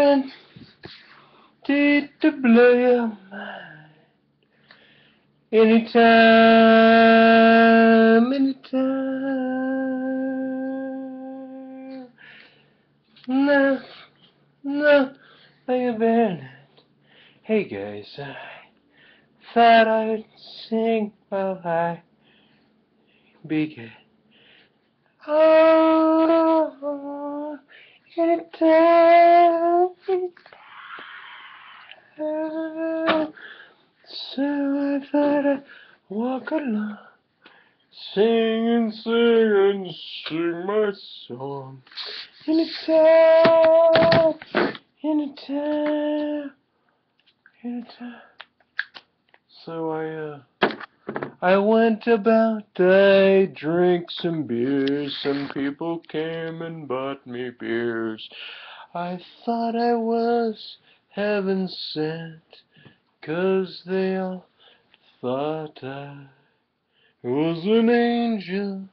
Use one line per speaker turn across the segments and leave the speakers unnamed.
guaranteed to blow your mind. Anytime, anytime. No, no, like a Hey guys, I thought I would sing while I began. Oh, anytime, anytime. So I thought I'd walk along, sing my song. Anytime, anytime, anytime. So I went about, I drank some beers, some people came and bought me beers. I thought I was heaven sent, 'cause they all thought I was an angel,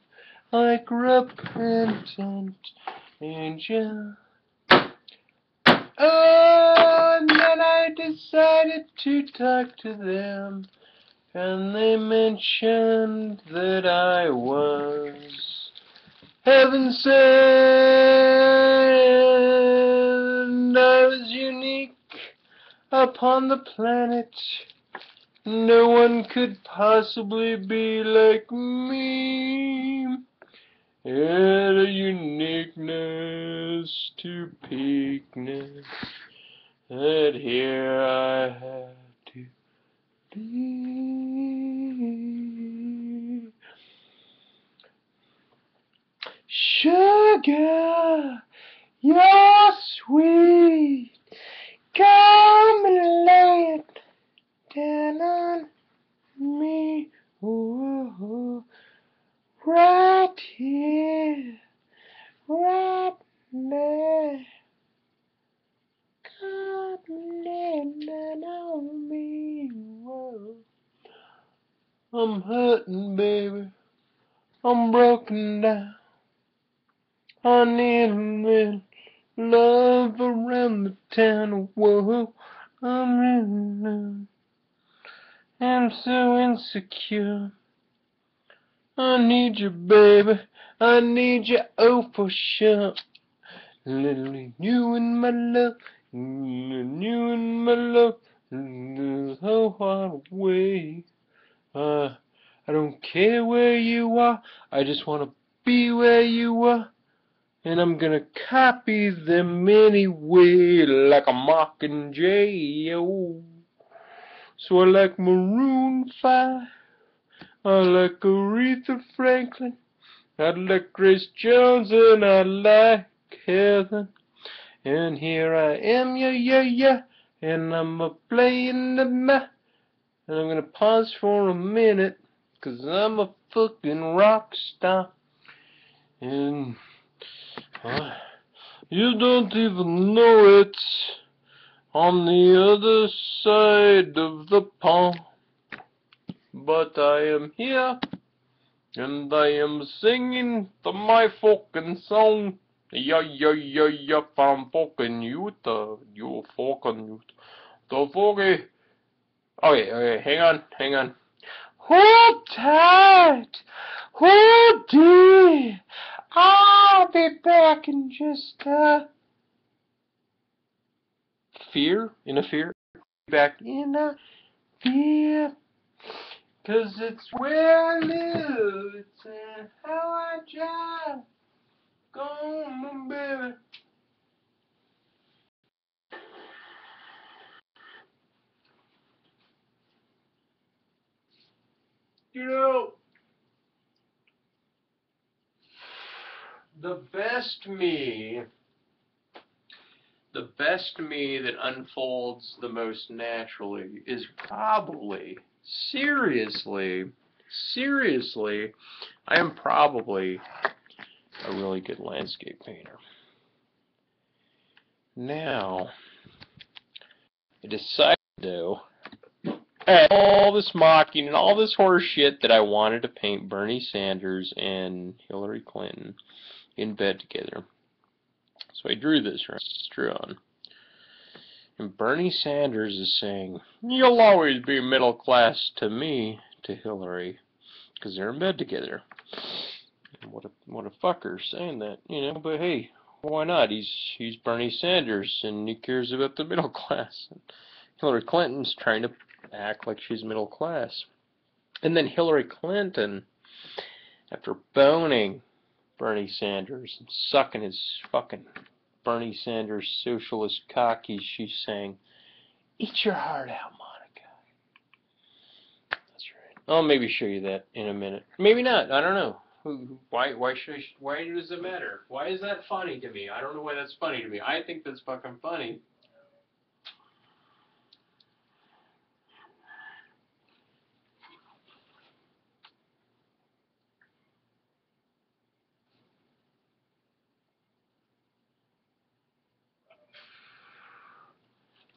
like repentant angel. Oh, and then I decided to talk to them. And they mentioned that I was heaven sent. I was unique upon the planet. No one could possibly be like me. Had a uniqueness to peakness that here I had to be. Sugar, you're sweet. Come and lay it down on me. Ooh, right here, right now. Come and lay it down on me. Whoa. I'm hurting, baby. I'm broken down. I need a little love around the town. Whoa, I'm in. I'm so insecure. I need you, baby. I need you, oh for sure. Literally, you and my love, you and my love, the whole heart away. I don't care where you are. I just wanna be where you are. And I'm gonna copy them anyway, like a mockingjay, yo. So I like Maroon 5, I like Aretha Franklin, I like Grace Jones, and I like Heather. And here I am, yeah, yeah, yeah, and I'm a-playing the ma. And I'm gonna pause for a minute, 'cause I'm a fucking rock star. And you don't even know it. On the other side of the pond. But I am here, and I am singing my fucking song. Yeah, yeah, yeah, yeah, from fucking Utah. You fucking Utah. The fucking... Okay, okay, hang on. Hold tight! Hold dear! I'll be back in just fear, back in a fear, 'cause it's where I live, it's how I drive, go on, baby. You know, the best me that unfolds the most naturally is probably, seriously, I am probably a really good landscape painter. Now, I decided to do all this mocking and all this horse shit that I wanted to paint Bernie Sanders and Hillary Clinton in bed together. So I drew this drawn. And Bernie Sanders is saying, "You'll always be middle class to me," to Hillary, because they're in bed together. And what a fucker saying that, you know. But hey, why not? He's Bernie Sanders, and he cares about the middle class. And Hillary Clinton's trying to act like she's middle class. And then Hillary Clinton, after boning Bernie Sanders and sucking his fucking Bernie Sanders socialist cock, she's saying, "Eat your heart out, Monica." That's right. I'll maybe show you that in a minute. Maybe not. I don't know. Why does it matter? Why is that funny to me? I don't know why that's funny to me. I think that's fucking funny.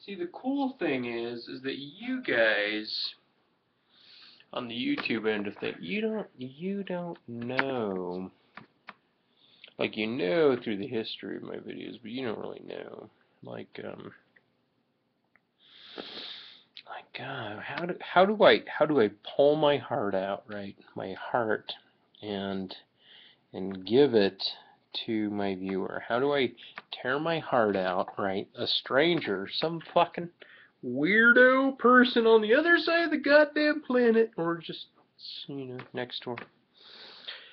See, the cool thing is that you guys on the YouTube end of things, you don't know. Like, you know through the history of my videos, but you don't really know. Like, how do I pull my heart out, right? My heart, and give it to my viewer? How do I tear my heart out, right? A stranger, some fucking weirdo person on the other side of the goddamn planet, or just, you know, next door.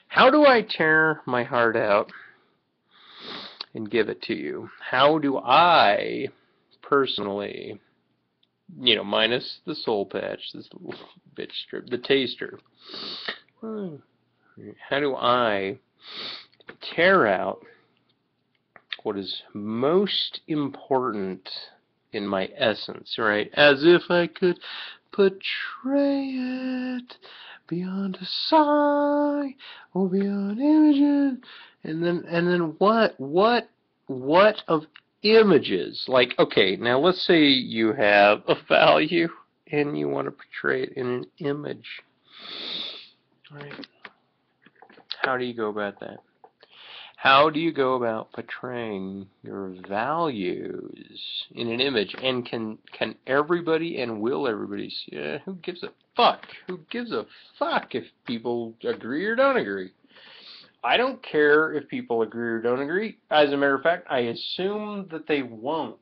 How do I tear my heart out and give it to you? How do I personally, you know, minus the soul patch, this little bitch strip, the taster, how do I tear out what is most important in my essence, right? As if I could portray it beyond a sigh or beyond images, and then what of images? Like, okay, now let's say you have a value and you want to portray it in an image, right? How do you go about that? How do you go about portraying your values in an image? And can everybody and will everybody see it? Who gives a fuck? Who gives a fuck if people agree or don't agree? I don't care if people agree or don't agree. As a matter of fact, I assume that they won't.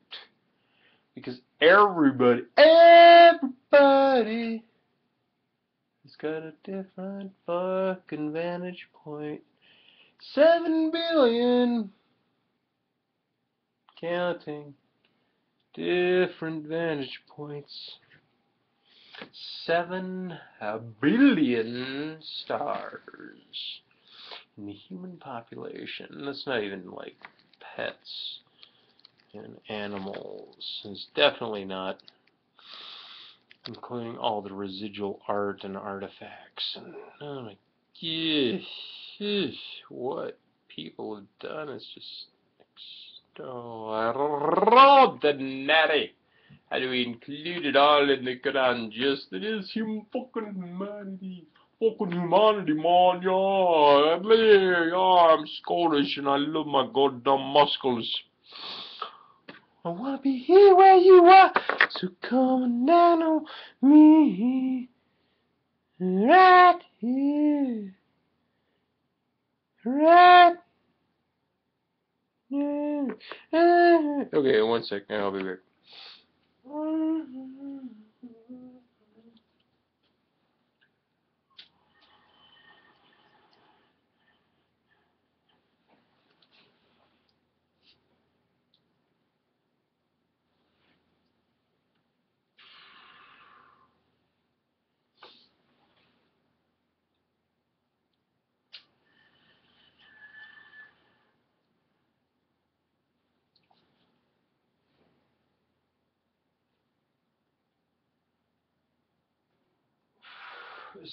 Because everybody has got a different fucking vantage point. 7 billion, counting, different vantage points. 7 billion stars in the human population. That's not even like pets and animals. It's definitely not including all the residual art and artifacts. And oh my gosh, what people have done is just extraordinary. How do we include it all in the Quran? Just it is fucking humanity. Fucking humanity, man, yeah. I'm Scottish and I love my goddamn muscles. I wanna be here where you are, so come down on me. Right here. Right here. Okay, 1 second, I'll be back.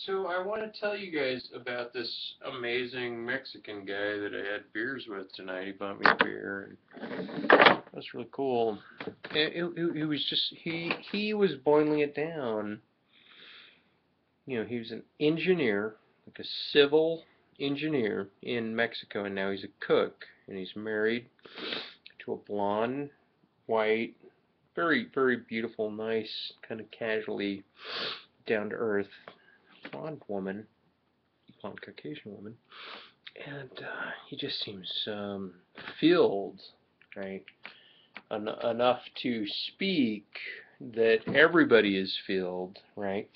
So I want to tell you guys about this amazing Mexican guy that I had beers with tonight. He bought me a beer, and that's really cool. It was just he was boiling it down. You know, he was an engineer, like a civil engineer in Mexico, and now he's a cook, and he's married to a blonde, white, very, very beautiful, nice, kind of casually down to earth, blonde woman, blonde Caucasian woman, and he just seems filled, right? Enough to speak that everybody is filled, right?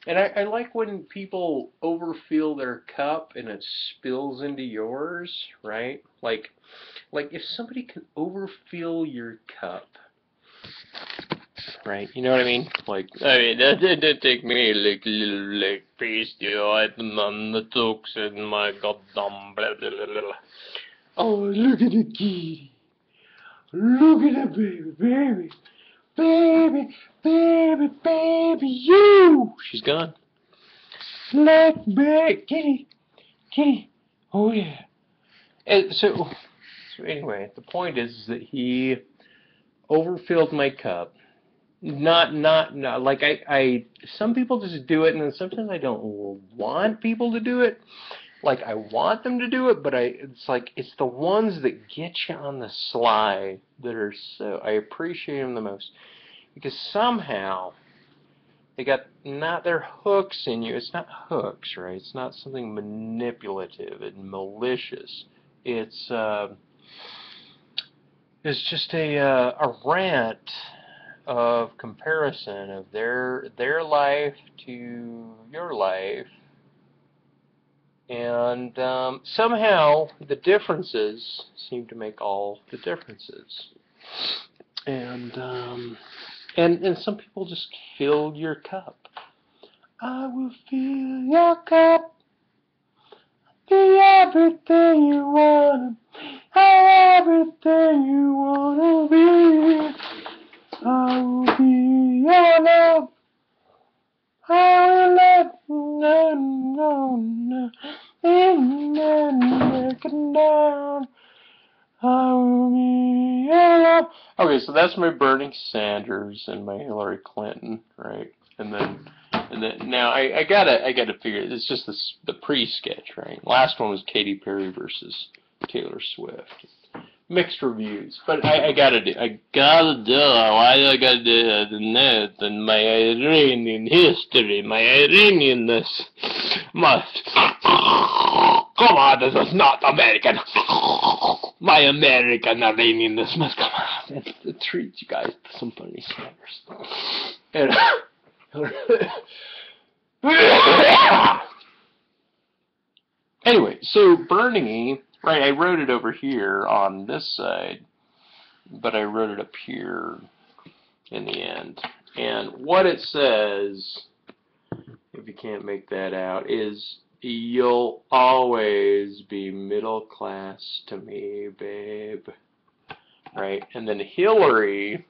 And I like when people overfill their cup and it spills into yours, right? Like if somebody can overfill your cup, right? You know what I mean? Like, I mean, that didn't take me like a little like pasty item on the talks and my goddamn blah blah blah blah. Oh, look at the kitty. Look at the baby, baby, baby, baby, you! She's gone. Let back, kitty, kitty. Oh yeah. And so anyway, the point is that he overfilled my cup. Not like I. Some people just do it, and then sometimes I don't want people to do it. Like I want them to do it, but it's like it's the ones that get you on the sly that are so. I appreciate them the most because somehow they got not their hooks in you. It's not hooks, right? It's not something manipulative and malicious. It's just a rant of comparison of their life to your life, and somehow the differences seem to make all the differences. And some people just fill your cup. I will fill your cup. Be everything you wanna. Everything you wanna be. I will be your love. I will let no down. I will be your love. Okay, so that's my Bernie Sanders and my Hillary Clinton, right? And then now I gotta figure it's just the pre-sketch, right? Last one was Katy Perry versus Taylor Swift. Mixed reviews, but I gotta do it. Why do I gotta do it? And my Iranian history, my Iranianness must. Come on, this is not American. My American Iranianness must come out and treat you guys to some Bernie Sanders. Anyway, so Bernie. Right, I wrote it over here on this side, but I wrote it up here in the end. And what it says, if you can't make that out, is you'll always be middle class to me, babe. Right, and then Hillary,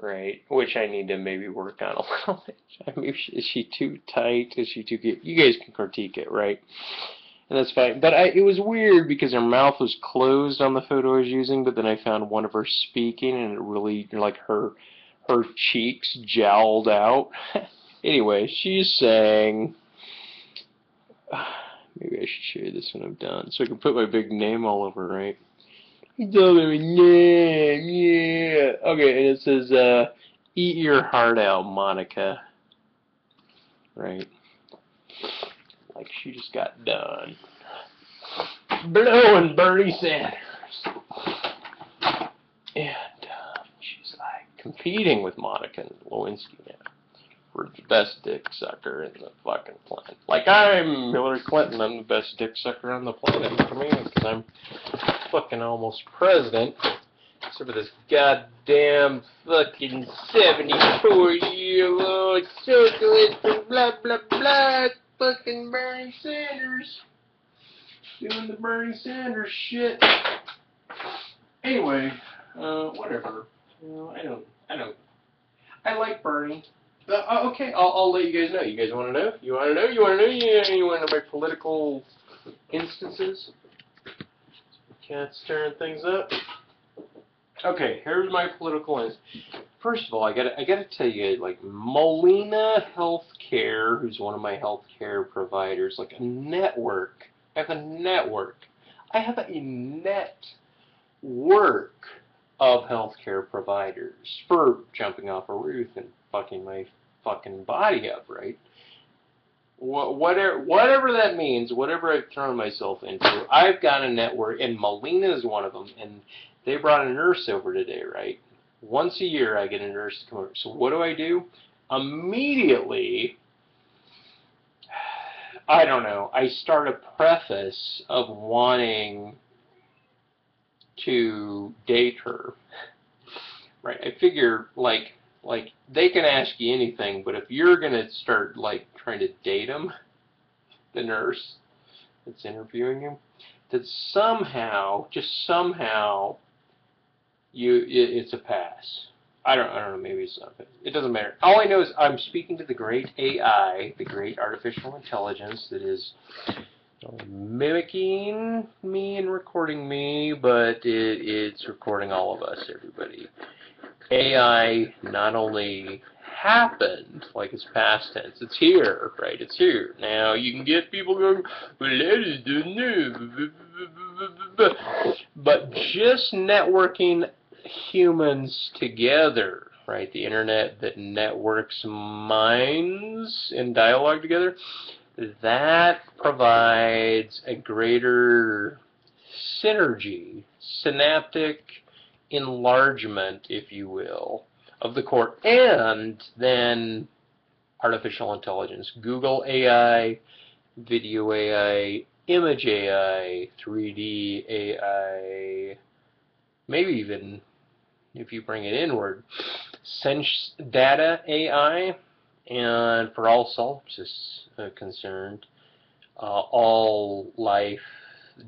right, which I need to maybe work on a little bit. I mean, is she too tight? Is she too cute? You guys can critique it, right? And that's fine. But it was weird because her mouth was closed on the photo I was using, but then I found one of her speaking, and it really, like, her cheeks jowled out. Anyway, she's saying, maybe I should show you this when I'm done, so I can put my big name all over, right? It's all over my name, yeah. Okay, and it says, eat your heart out, Monica. Right? Like she just got done blowing Bernie Sanders. And she's like competing with Monica Lewinsky now for the best dick sucker in the fucking planet. Like I'm Hillary Clinton, I'm the best dick sucker on the planet for me because I'm fucking almost president. Except for this goddamn fucking 74-year-old socialist and blah blah blah. Fucking Bernie Sanders doing the Bernie Sanders shit. Anyway, whatever. You know, I like Bernie. Okay, I'll let you guys know. You guys want to know? You want to know? You want to know? You want to know my political instances? Cat's stirring things up. Okay, here's my political instance. First of all, I gotta tell you, like Molina Healthcare, who's one of my healthcare providers, like a network. I have a network. I have a network of healthcare providers for jumping off a roof and fucking my fucking body up, right? Whatever that means, whatever I've thrown myself into, I've got a network, and Melina is one of them, and they brought a nurse over today, right? Once a year I get a nurse to come over. So what do? Immediately, I don't know, I start a preface of wanting to date her, right? I figure, like they can ask you anything, but if you're gonna start like trying to date them, the nurse that's interviewing him, that somehow, just somehow, it's a pass. I don't know, maybe it's not. It doesn't matter. All I know is I'm speaking to the great AI, the great artificial intelligence that is mimicking me and recording me, but it's recording all of us, everybody. AI not only happened, like it's past tense, it's here, right? It's here. Now, you can get people going, well, that is the new, but just networking humans together, right? The internet that networks minds in dialogue together, that provides a greater synergy, synaptic enlargement, if you will, of the core, and then artificial intelligence, Google AI, video AI, image AI, 3D AI, maybe even, if you bring it inward, sense data AI, and for all solipsis concerned, all life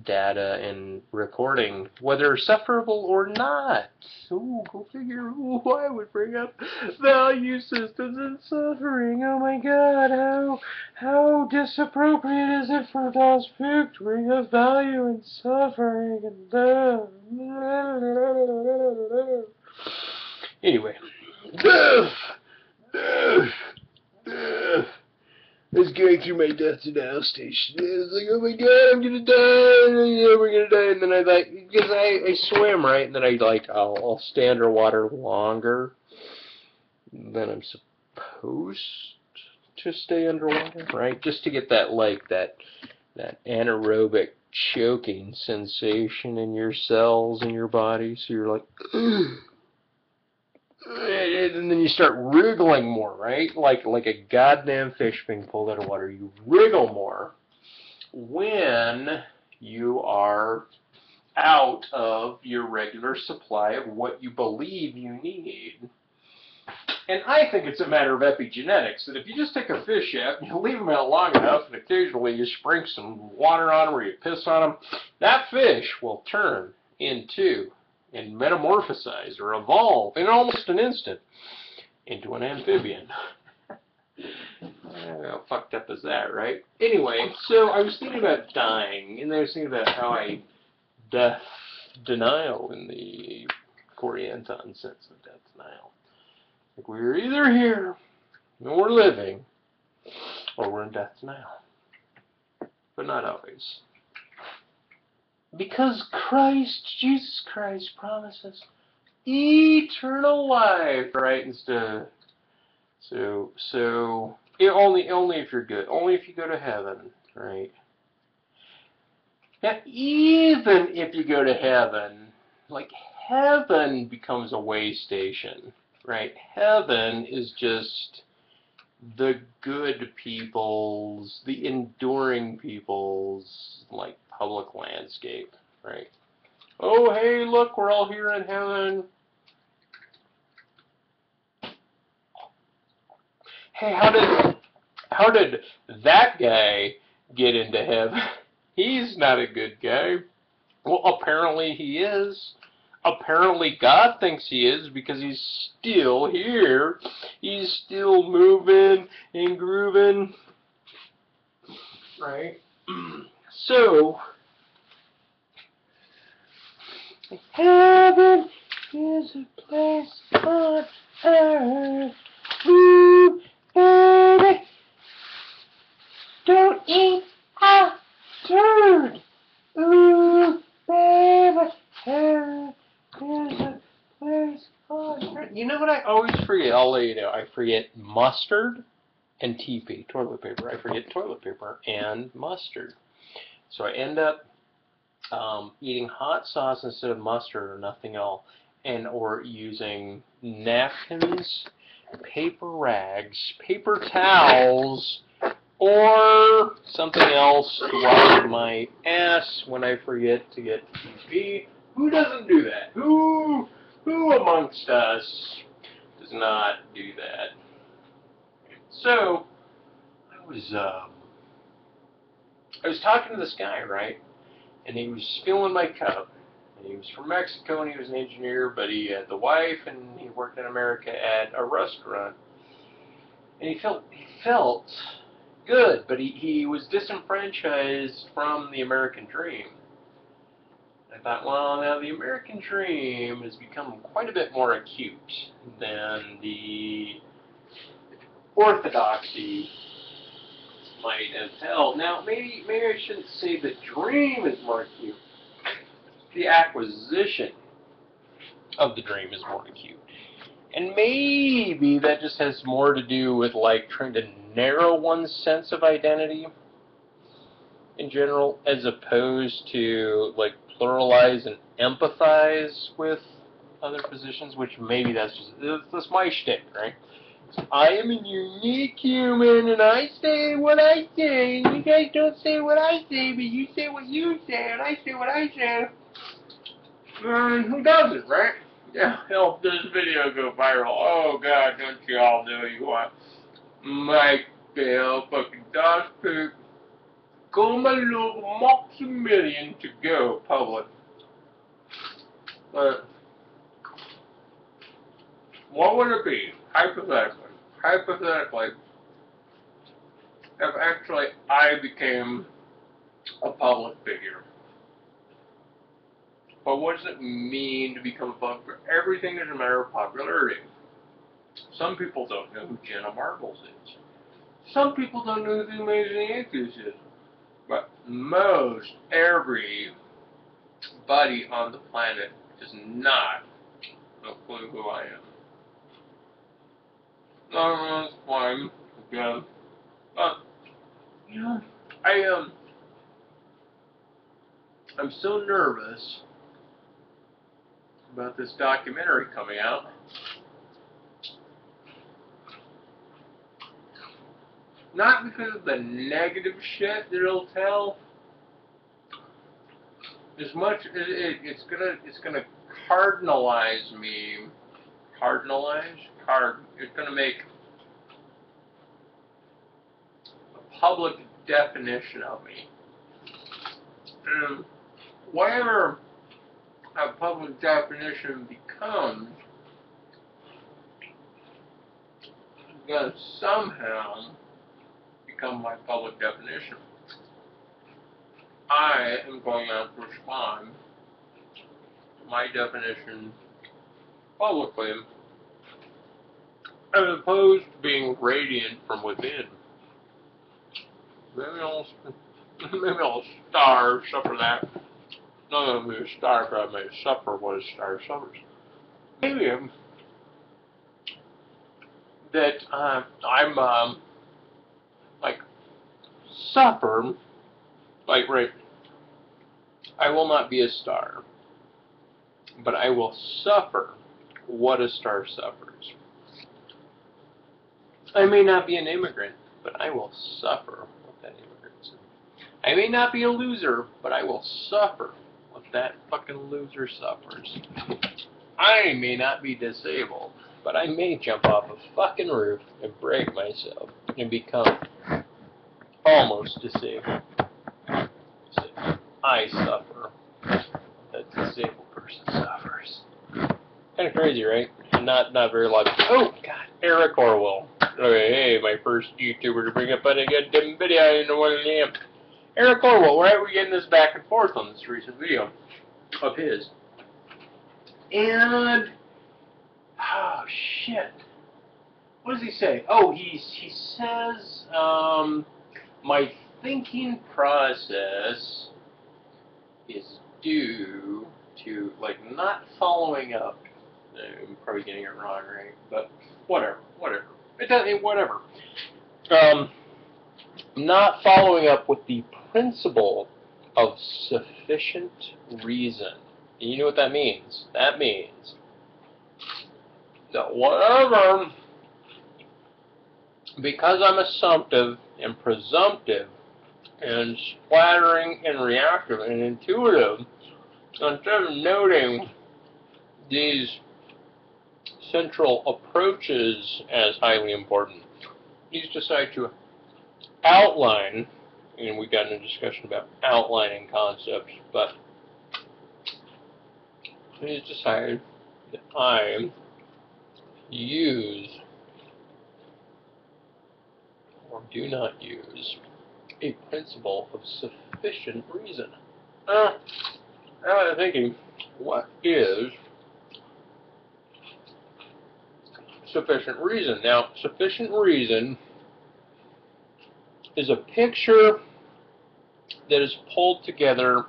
data and recording, whether sufferable or not. Ooh, go figure. Ooh, I would bring up value systems and suffering. Oh my God, how disappropriate is it for us to bring up value and suffering and love? Anyway, death, death, death. I was going through my death denial station. And I was like, oh my God, I'm gonna die. Yeah, we're gonna die. And then I like, because I swim, right? And then I'll stay underwater longer than I'm supposed to stay underwater, right? Just to get that that anaerobic choking sensation in your cells in your body. So you're like, and then you start wriggling more, right? Like a goddamn fish being pulled out of water. You wriggle more when you are out of your regular supply of what you believe you need. And I think it's a matter of epigenetics, that if you just take a fish out and you leave them out long enough, and occasionally you sprinkle some water on them or you piss on them, that fish will turn into and metamorphosize or evolve in almost an instant into an amphibian. How fucked up is that, right? Anyway, so I was thinking about dying, and I was thinking about how I death denial in the Corianton sense of death denial. Like we're either here and we're living, or we're in death denial. But not always. Because Jesus Christ, promises eternal life, right? Instead, so only if you're good, only if you go to heaven, right? Now, even if you go to heaven, like heaven becomes a way station, right? Heaven is just the good people's, the enduring people's, like, public landscape, right? Oh, hey, look, we're all here in heaven. Hey, how did that guy get into heaven? He's not a good guy. Well, apparently he is. Apparently God thinks he is, because he's still here. He's still moving and grooving. Right? So, heaven is a place on earth. Ooh, baby, don't eat a turd. Ooh, baby, heaven is a know what I always forget? I'll let you know. I forget mustard and TP, toilet paper. I forget toilet paper and mustard. So I end up eating hot sauce instead of mustard or nothing else, and or using napkins, paper rags, paper towels, or something else to wipe my ass when I forget to get TP. Who doesn't do that? Who amongst us does not do that? So I was talking to this guy, right? And he was filling my cup. And he was from Mexico, and he was an engineer, but he had the wife, and he worked in America at a restaurant. And he felt good, but he was disenfranchised from the American dream. I thought, well, now the American dream has become quite a bit more acute than the orthodoxy might have held. Now, maybe I shouldn't say the dream is more acute. The acquisition of the dream is more acute. And maybe that just has more to do with like trying to narrow one's sense of identity in general, as opposed to like pluralize and empathize with other positions, which maybe that's my shtick, right? I am a unique human, and I say what I say, and you guys don't say what I say, but you say what you say, and I say what I say. Who doesn't, right? Yeah, help this video go viral. Oh, God, don't you all know you want Mike Bell, fucking dog poop. Come a little Maximilian to go public. But what would it be, hypothetically, if actually I became a public figure? But what does it mean to become a public figure? Everything is a matter of popularity. Some people don't know who Jenna Marbles is. Some people don't know who the Amazing Yankees is. But most everybody on the planet does not know who I am. No, it's fine. Again. But, you know, I'm so nervous about this documentary coming out. Not because of the negative shit that it'll tell, as much as it's gonna cardinalize me. It's gonna make a public definition of me. And whatever a public definition becomes, it's gonna somehow become my public definition. I am going to respond to my definition publicly, as opposed to being radiant from within. Maybe I'll suffer that. Not going to be a star, but I may suffer what a star suffers. Maybe that I'm like suffer, like right. I will not be a star, but I will suffer what a star suffers. I may not be an immigrant, but I will suffer what that immigrant is. I may not be a loser, but I will suffer what that fucking loser suffers. I may not be disabled, but I may jump off a fucking roof and break myself and become almost disabled. I suffer what that disabled person suffers. Kind of crazy, right? Not very logical. Oh, God, Eric Orwell. Okay, hey, my first YouTuber to bring up a goddamn video. I don't know what I am. Eric Orwell, right? We're getting this back and forth on this recent video of his. And, oh, shit. What does he say? Oh, he says, my thinking process is due to, like, not following up I'm probably getting it wrong, right? But whatever. It doesn't. Whatever. Not following up with the principle of sufficient reason. You know what that means? That means that whatever, because I'm assumptive and presumptive and splattering and reactive and intuitive, instead of noting these central approaches as highly important, he's decided to outline, and we got into a discussion about outlining concepts, but he's decided that I use or do not use a principle of sufficient reason. Now I'm thinking, what is sufficient reason? Now, sufficient reason is a picture that is pulled together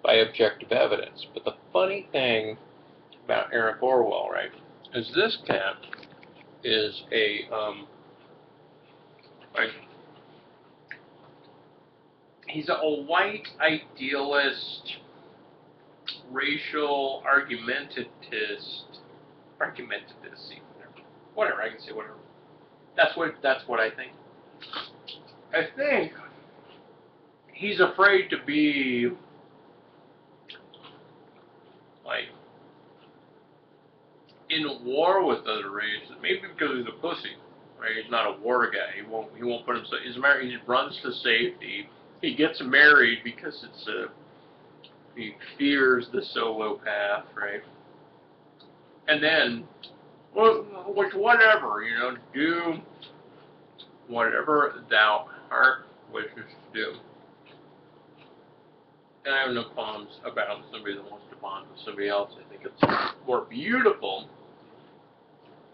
by objective evidence. But the funny thing about Eric Orwell, right, is this cat is a he's a white idealist, racial argumentativist, whatever, I can say whatever. That's what I think. I think he's afraid to be like in war with other races, maybe because he's a pussy. Right? He's not a war guy. He won't put himself. He's married. He runs to safety. He gets married because it's he fears the solo path, right? And then, which whatever, do whatever thou heart wishes to do. And I have no qualms about somebody that wants to bond with somebody else. I think it's more beautiful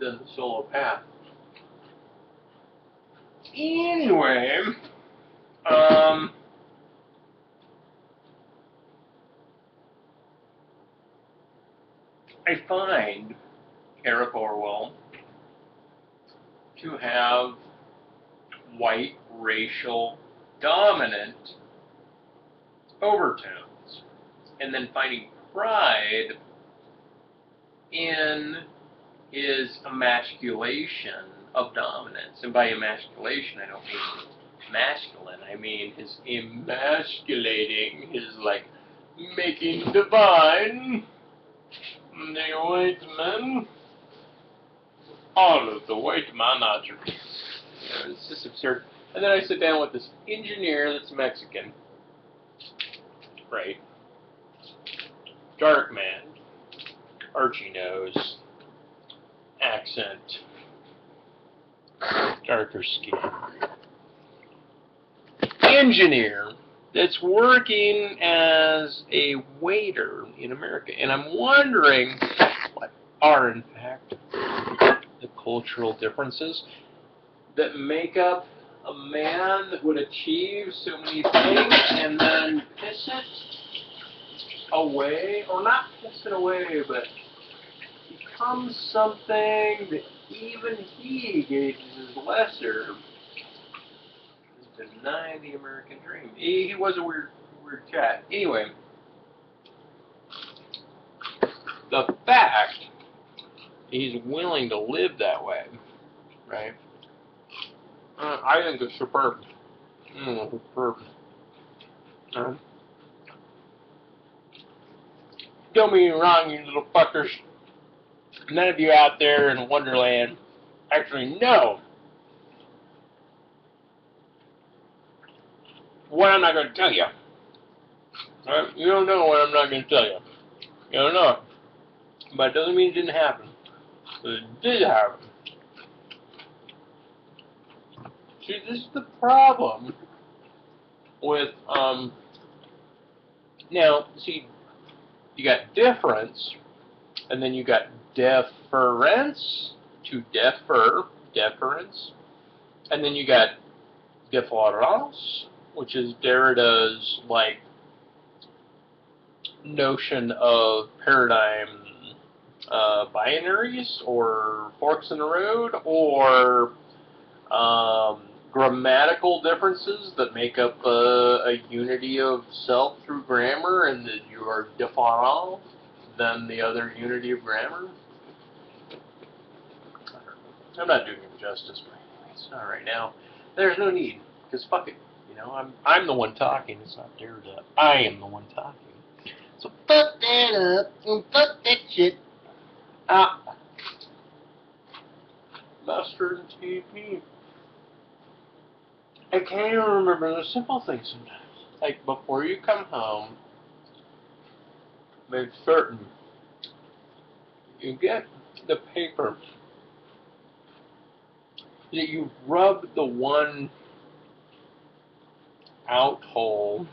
than the solo path. Anyway, I find Eric Orwell to have white racial dominant overtones, and then finding pride in his emasculation of dominance. And by emasculation, I don't mean masculine, I mean his emasculating, his making divine the white man, all of the white man attributes. It's just absurd. And then I sit down with this engineer that's Mexican, right? Dark man, archy nose, accent, darker skin. Engineer that's working as a waiter in America. And I'm wondering what are, in fact, the cultural differences that make up a man that would achieve so many things and then piss it away, or not piss it away, but becomes something that even he gauges as lesser. Deny the American dream. He was a weird cat. Anyway, the fact he's willing to live that way, right? I think it's superb. Superb. Don't get me wrong, you little fuckers. None of you out there in Wonderland actually know what I'm not going to tell you. Right? You don't know what I'm not going to tell you. You don't know it. But it doesn't mean it didn't happen. But it did happen. See, this is the problem with, now, see, you got difference, and then you got deference, to deference, and then you got difference, which is Derrida's, notion of paradigm binaries or forks in the road or grammatical differences that make up a unity of self through grammar, and that you are different than the other unity of grammar. I'm not doing him justice, but anyways, not right now. There's no need, because fuck it. You know, I'm the one talking. It's not their job. I am the one talking. So fuck that up and fuck that shit. Mustard and TP. I can't even remember the simple things sometimes. Like before you come home, make certain you get the paper that you rub the one out hole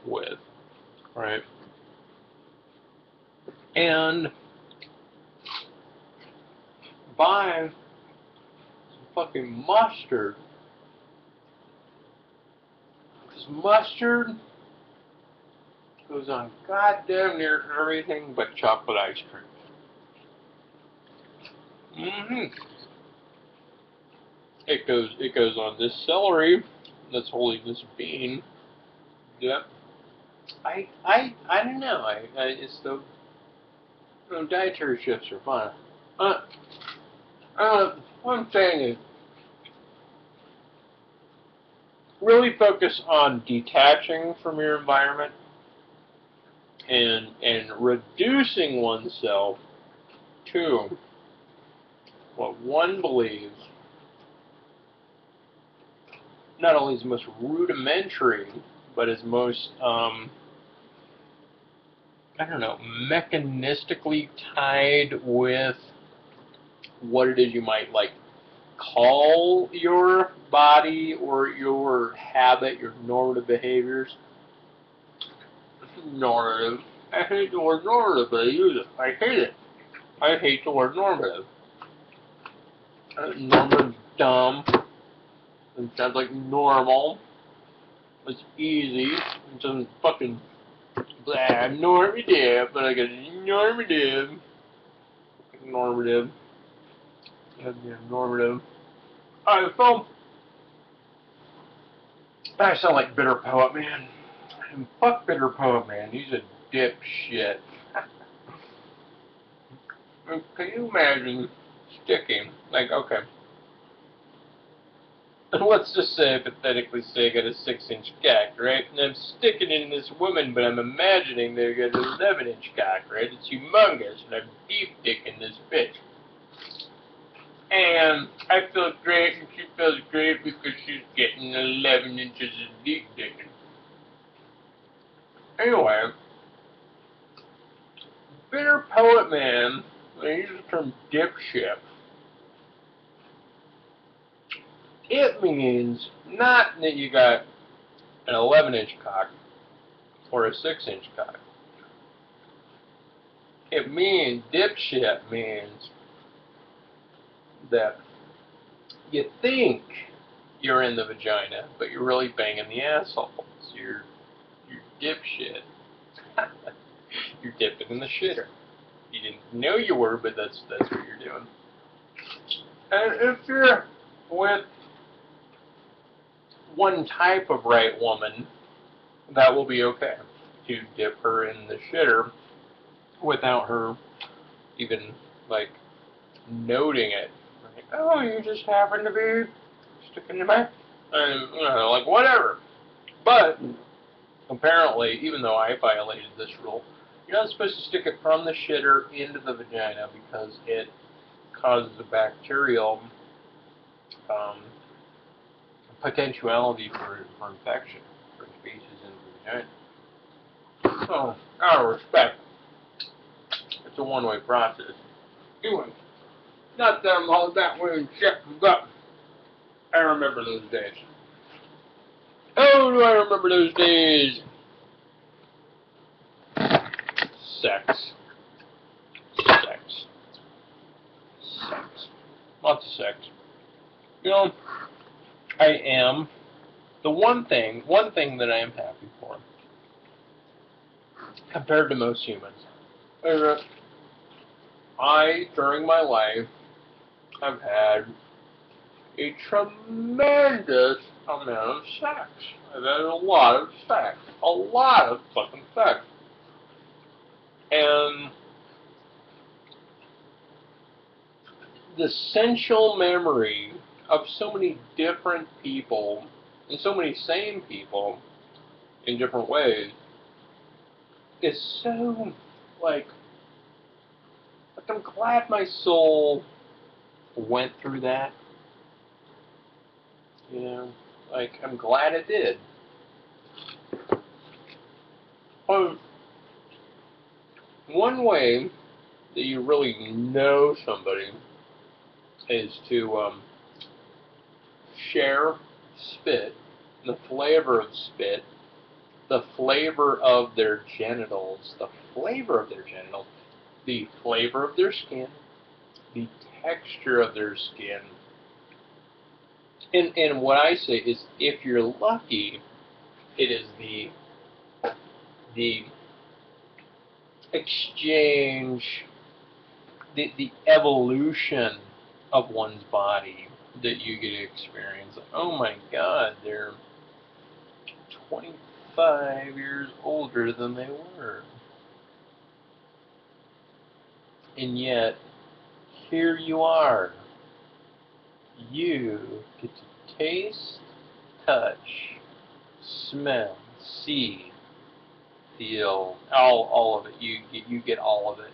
with, right? And buy some fucking mustard. Because mustard goes on goddamn near everything but chocolate ice cream. It goes on this celery that's holding this bean. Yep. I don't know. It's the dietary shifts are fun. What I'm saying is, really focus on detaching from your environment and reducing oneself to what one believes not only is most rudimentary, but is most I don't know, mechanistically tied with what it is you might like call your body or your habit, your normative behaviors. Normative. I hate the word normative, but I use it. I hate it. I hate the word normative. Normative's dumb. It sounds like normal. It's easy. It doesn't fucking blah, normative, but I got normative. Normative. Yeah, normative. Alright, so I sound like Bitter Poet Man. And fuck Bitter Poet Man. He's a dipshit. Can you imagine sticking, like, okay, let's just say, pathetically say, I got a 6-inch cock, right? And I'm sticking it in this woman, but I'm imagining they got an 11-inch cock, right? It's humongous, and I'm deep dicking this bitch. And I feel great, and she feels great because she's getting 11 inches of deep dicking. Anyway, Bitter Poet Man, when I use the term dipshit, it means not that you got an 11-inch cock or a 6-inch cock. It means, dipshit means that you think you're in the vagina, but you're really banging the asshole. So you're dipshit. You're dipping in the shitter. You didn't know you were, but that's what you're doing. And if you're with one type of right woman, that will be okay to dip her in the shitter without her even like noting it. Like, oh, you just happen to be sticking your back, and like whatever. But apparently, even though I violated this rule, you're not supposed to stick it from the shitter into the vagina because it causes a bacterial potentiality for infection for species in the vagina. So, out of respect, it's a one-way process. Anyway, not that I'm all that way and shit, but I remember those days. Oh, do I remember those days? Sex. Sex. Sex. Lots of sex. You know, I am the one thing that I am happy for, compared to most humans, is that during my life, have had a tremendous amount of sex. I've had a lot of sex. A lot of fucking sex. And the essential memory of so many different people, and so many same people, in different ways, is so, like I'm glad my soul went through that. You know, like, I'm glad it did. One way that you really know somebody is to share spit, the flavor of spit, the flavor of their genitals, the flavor of their genitals, the flavor of their skin, the texture of their skin. And what I say is, if you're lucky, it is the exchange, the evolution of one's body that you get to experience. Oh my God, they're 25 years older than they were. And yet, here you are. You get to taste, touch, smell, see, feel, all of it. You get all of it.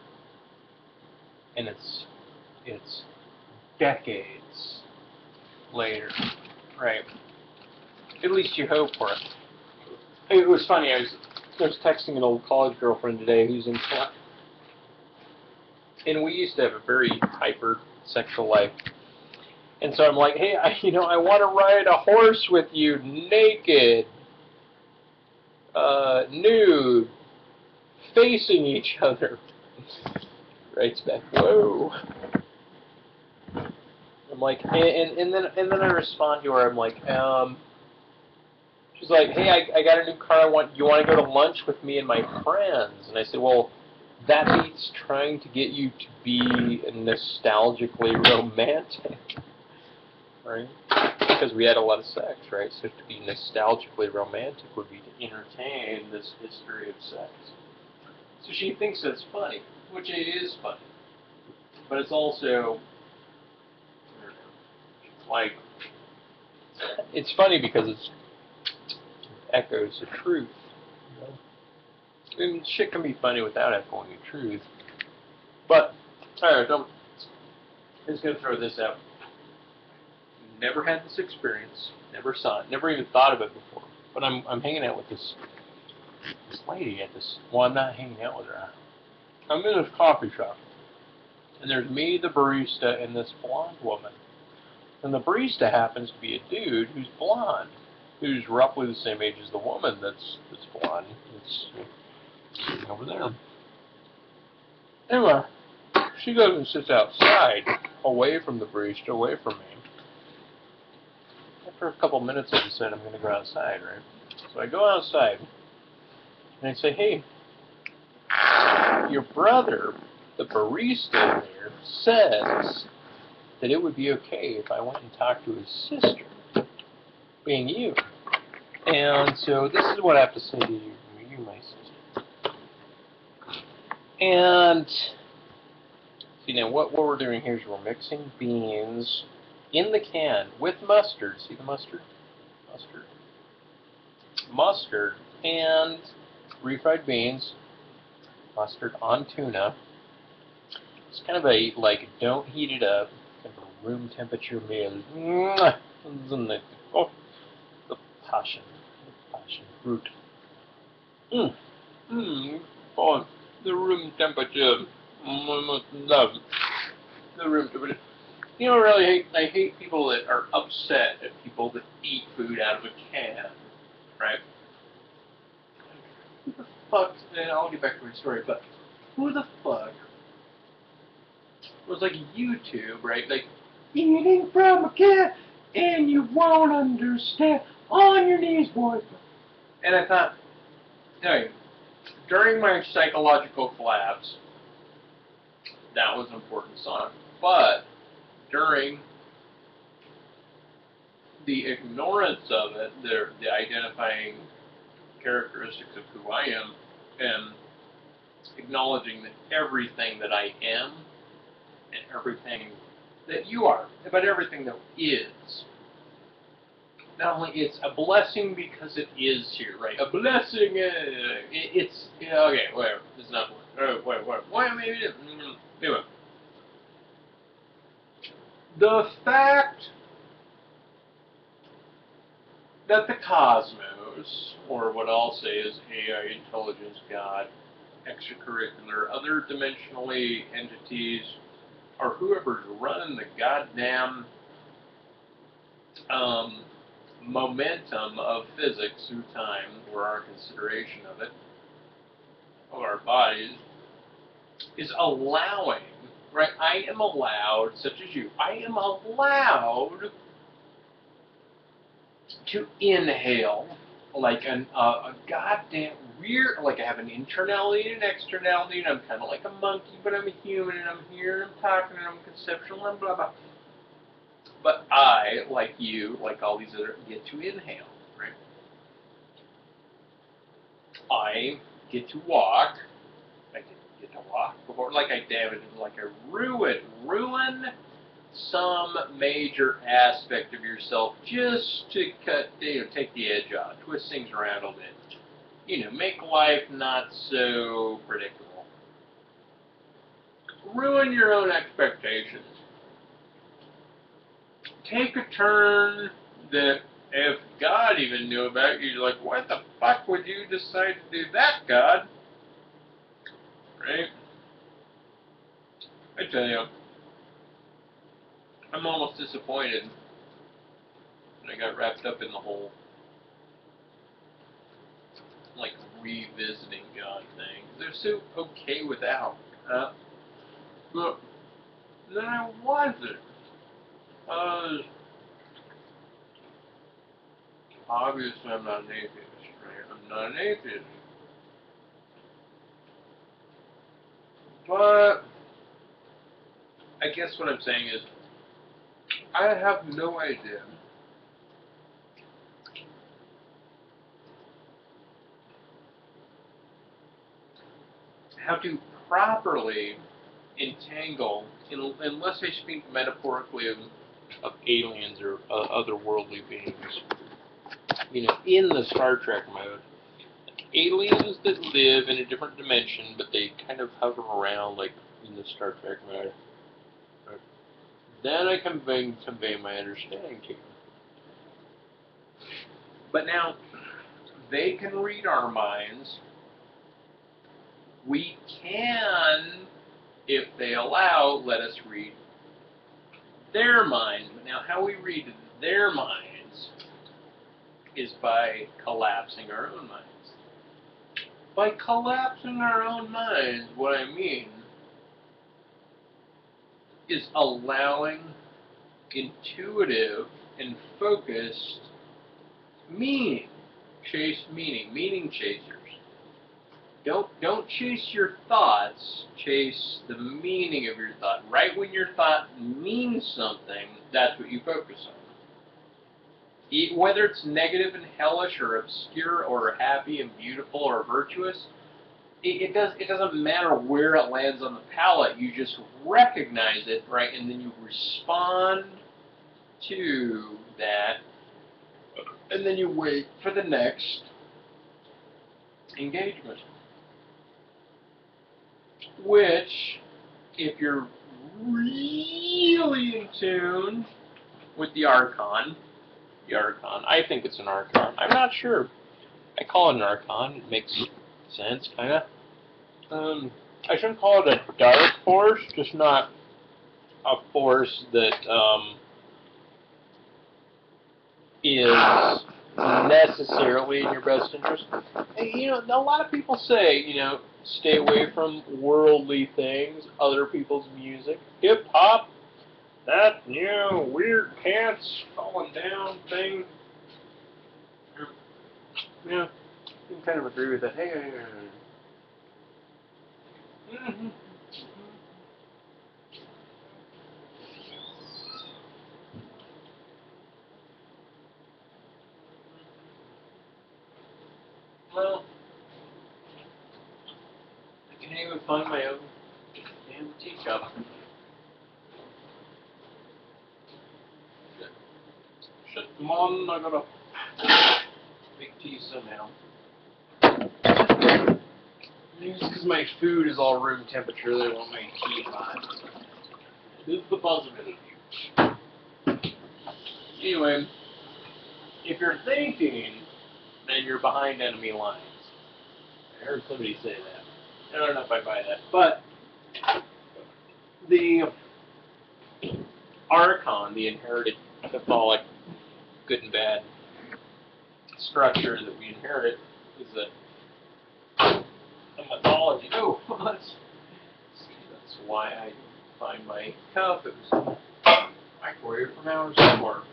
And it's decades later, right? At least you hope for it. It was funny. I was texting an old college girlfriend today who's in class, and we used to have a very hyper sexual life. And so I'm like, hey, I want to ride a horse with you, naked, nude, facing each other. Writes back, whoa. I'm like, and then I respond to her. I'm like, she's like, hey, I got a new car. You want to go to lunch with me and my friends? And I said, well, that beats trying to get you to be nostalgically romantic, right? Because we had a lot of sex, right? So to be nostalgically romantic would be to entertain this history of sex. So she thinks that's funny, which it is funny. But it's also, like, it's funny because it echoes the truth. You know? I mean, shit can be funny without echoing the truth. But, alright, I'm just going to throw this out. Never had this experience, never saw it, never even thought of it before. But I'm hanging out with this lady at this, well, I'm not hanging out with her. I'm in this coffee shop. And there's me, the barista, and this blonde woman. And the barista happens to be a dude who's blonde, who's roughly the same age as the woman that's blonde, that's sitting over there. Anyway, she goes and sits outside, away from the barista, away from me. After a couple minutes, I decide I'm going to go outside, right? So I go outside, and I say, hey, your brother, the barista there, says that it would be okay if I went and talked to his sister, being you. And so this is what I have to say to you, my sister. And see, now what we're doing here is we're mixing beans in the can with mustard. See the mustard? Mustard and refried beans, mustard on tuna. It's kind of a, like, don't heat it up, kind of a room temperature meal. Oh, the passion fruit. Oh, the room temperature. I must love the room temperature. You know, really, I hate people that are upset at people that eat food out of a can, right? Who the fuck, and I'll get back to my story, but who the fuck was like YouTube, right? Like, eating from a can, and you won't understand. On your knees, boy. And I thought, hey, during my psychological collapse, that was an important song. But during the ignorance of it, the identifying characteristics of who I am, and acknowledging that everything that I am and everything that you are, but everything that is, not only it's a blessing because it is here, right? A blessing, it's, okay, whatever, it's not, whatever, maybe it is. Anyway, the fact that the cosmos, or what I'll say is AI, intelligence, God, extracurricular, other dimensionally entities, or whoever's running the goddamn momentum of physics through time, or our consideration of it, of our bodies, is allowing, right? I am allowed, such as you, I am allowed to inhale like a goddamn weird, like I have an internality and an externality, and I'm kind of like a monkey, but I'm a human, and I'm here, and I'm talking, and I'm conceptual, and blah, blah. But I, like you, like all these other, get to inhale, right? I get to walk. I didn't get to walk before, like I damaged, like I ruin some major aspect of yourself just to take the edge off, twist things around a little bit. Make life not so predictable. Ruin your own expectations. Take a turn that if God even knew about you, you're like, what the fuck would you decide to do that, God? Right? I tell you, I'm almost disappointed when I got wrapped up in the whole, like, revisiting God thing. They're so okay without. But then I wasn't. Obviously I'm not an atheist, right? I'm not an atheist. But I guess what I'm saying is, I have no idea how to properly entangle, unless I speak metaphorically of aliens or otherworldly beings, in the Star Trek mode. Aliens that live in a different dimension, but they kind of hover around like in the Star Trek mode. Then I can convey my understanding to you. But now, they can read our minds. We can, if they allow, let us read their minds. But now, how we read their minds is by collapsing our own minds. By collapsing our own minds, what I mean is allowing intuitive and focused meaning. Chase meaning. Meaning chasers. Don't chase your thoughts, chase the meaning of your thought. Right when your thought means something, that's what you focus on. Whether it's negative and hellish or obscure or happy and beautiful or virtuous, it doesn't matter where it lands on the palette. You just recognize it, right, and then you respond to that, and then you wait for the next engagement. Which, if you're really in tune with the Archon, I think it's an Archon. I'm not sure. I call it an Archon. It makes sense, kind of. I shouldn't call it a dark force, just not a force that is necessarily in your best interest. And, a lot of people say, stay away from worldly things, other people's music, hip hop, that, weird cats falling down thing. Yeah, you can kind of agree with that. Hey. Well, I can even find my own damn teacup. Shut them on, I got a big tea somehow. Maybe it's because my food is all room temperature, they want my tea hot. This is the possibility. Anyway, if you're thinking, then you're behind enemy lines. I heard somebody say that. I don't know if I buy that. But the archon, the inherited Catholic good and bad structure that we inherited, is a mythology. Oh, that's why I find my cup. It was microwave for hours before.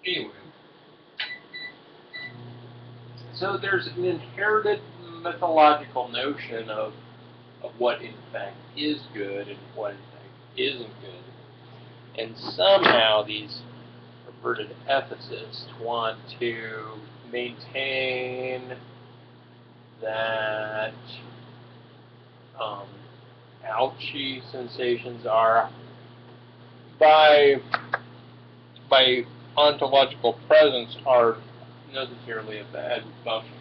Anyway, so there's an inherited mythological notion of what in fact is good and what in fact isn't good. And somehow these perverted ethicists want to maintain that ouchie sensations are by ontological presence are necessarily a bad function.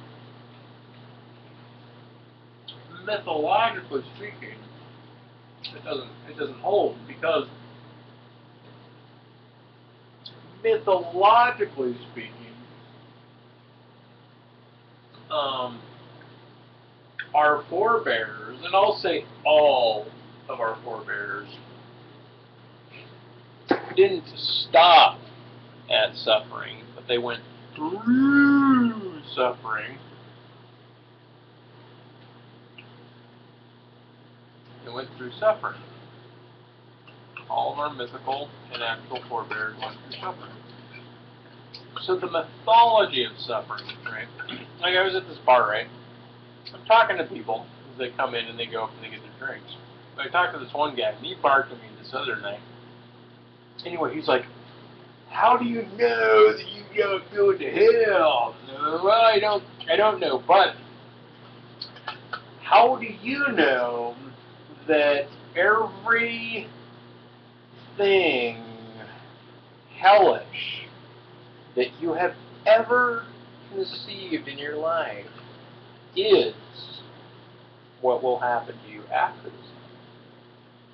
Mythologically speaking, it doesn't hold, because mythologically speaking, our forebears, and I'll say all of our forebears, didn't stop at suffering, but they went through suffering. They went through suffering. All of our mythical and actual forebears went through suffering. So the mythology of suffering, right? Like I was at this bar, right? I'm talking to people as they come in and they go up and they get their drinks. But I talked to this one guy, and he barked at me this other night. Anyway, he's like, "How do you know that you don't go to hell?" Well, I don't know, but how do you know that everything hellish that you have ever conceived in your life is what will happen to you after this?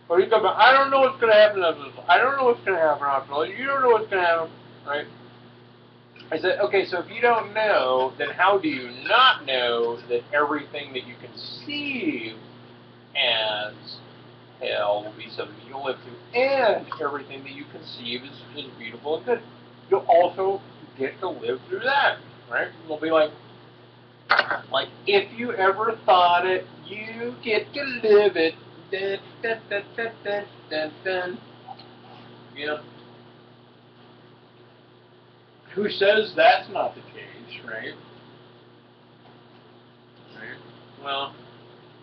Or you come, I don't know what's going to happen after this. I don't know what's going to happen after this. You don't know what's going to happen, right? I said, okay, so if you don't know, then how do you not know that everything that you conceive as hell will be something you'll live through, and everything that you conceive is beautiful and good? You'll also get to live through that, right? You'll be like if you ever thought it, you get to live it. Dun, dun, dun, dun, dun, dun, dun. You know, who says that's not the case, right? Right? Well,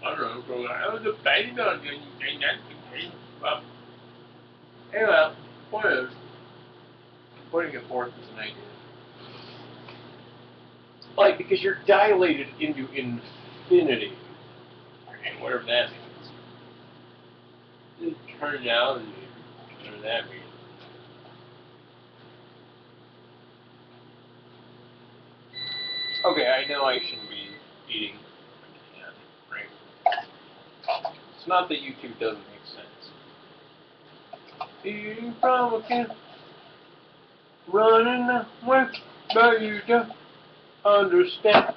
I don't know. So I was debating on saying that's the case. Well, anyway, the point is, putting it forth as an idea. Like, because you're dilated into infinity, right? Whatever that means. Eternality, whatever that means. Okay, I know I shouldn't be eating a can, right? It's not that YouTube doesn't make sense. Eating from a can, running away, but you don't understand.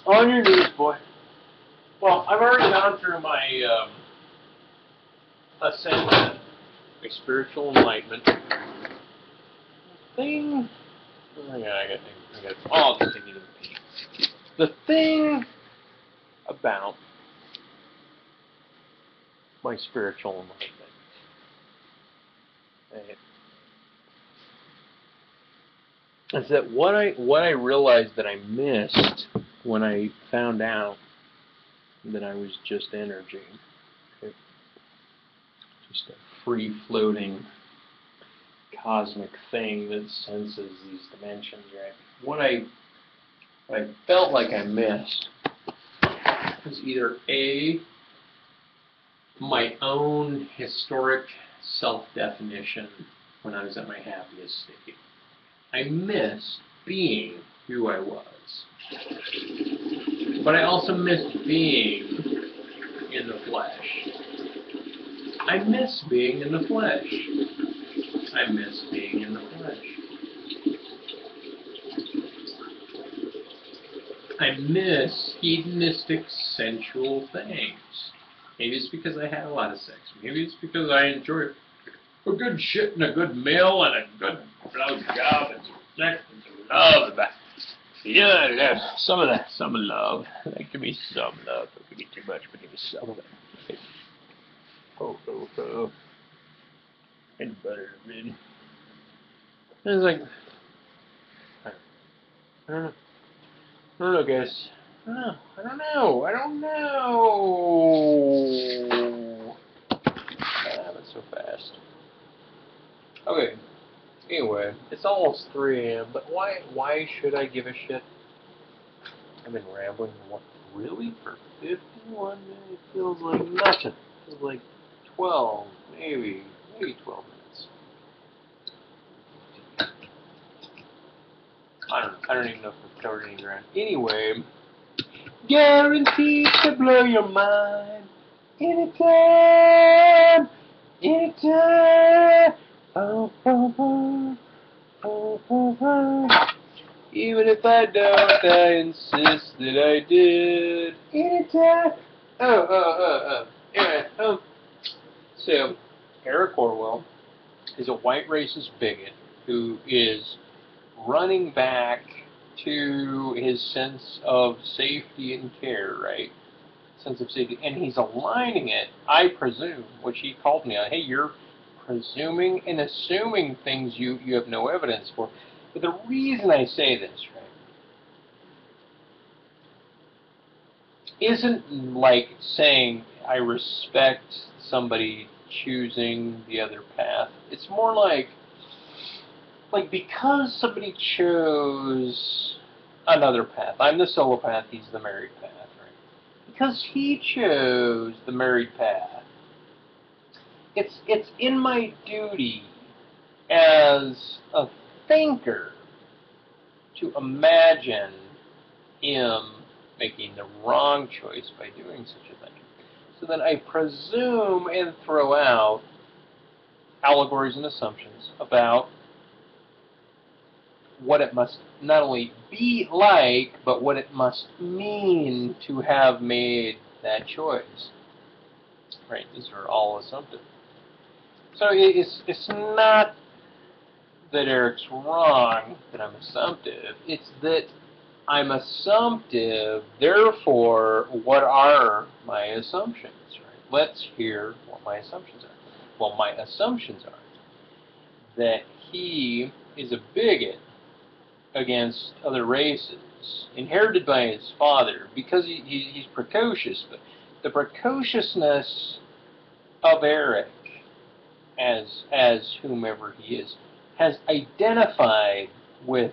On your knees, boy. Well, I've already gone through my ascension, my spiritual enlightenment. Thing. Oh, yeah, I got. Oh, I'll just take it in the pee. The thing about my spiritual enlightenment, right, is that what I realized that I missed when I found out that I was just energy, okay? Just a free-floating cosmic thing that senses these dimensions, right? what I felt like I missed was either A, my own historic self-definition when I was at my happiest state. I missed being who I was. But I also missed being in the flesh. I miss being in the flesh. I miss being in the flesh. I miss hedonistic, sensual things. Maybe it's because I had a lot of sex. Maybe it's because I enjoy a good shit and a good meal and a good blowjob and some sex and some love. Yeah, some of that, some love. Give me some love. Don't give me too much, but give me some of it. Oh. And butter, really. It's like, I don't know. I don't know, guys. I don't know. That's so fast. Okay. Anyway, it's almost 3 a.m. But why should I give a shit? I've been rambling. What, really? For 51 minutes? It feels like nothing. It feels like 12, maybe 12 minutes. I don't even know if I've covered any ground. Anyway, guaranteed to blow your mind. Anytime. Oh. Even if I don't, I insist that I did. Anytime. Anyway, so, Eric Orwell is a white racist bigot who is running back to his sense of safety and care, right? Sense of safety. And he's aligning it, I presume, which he called me on. Hey, you're presuming and assuming things you have no evidence for. But the reason I say this, right, isn't like saying I respect somebody choosing the other path. It's more like because somebody chose another path. I'm the solo path, he's the married path, right? Because he chose the married path. It's in my duty as a thinker to imagine him making the wrong choice by doing such a thing. So then I presume and throw out allegories and assumptions about what it must not only be like, but what it must mean to have made that choice. Right? These are all assumptive. So it's not that Eric's wrong, that I'm assumptive. It's that I'm assumptive, therefore, what are my assumptions? Right? Let's hear what my assumptions are. Well, my assumptions are that he is a bigot against other races, inherited by his father, because he's precocious. But the precociousness of Eric, as whomever he is, has identified with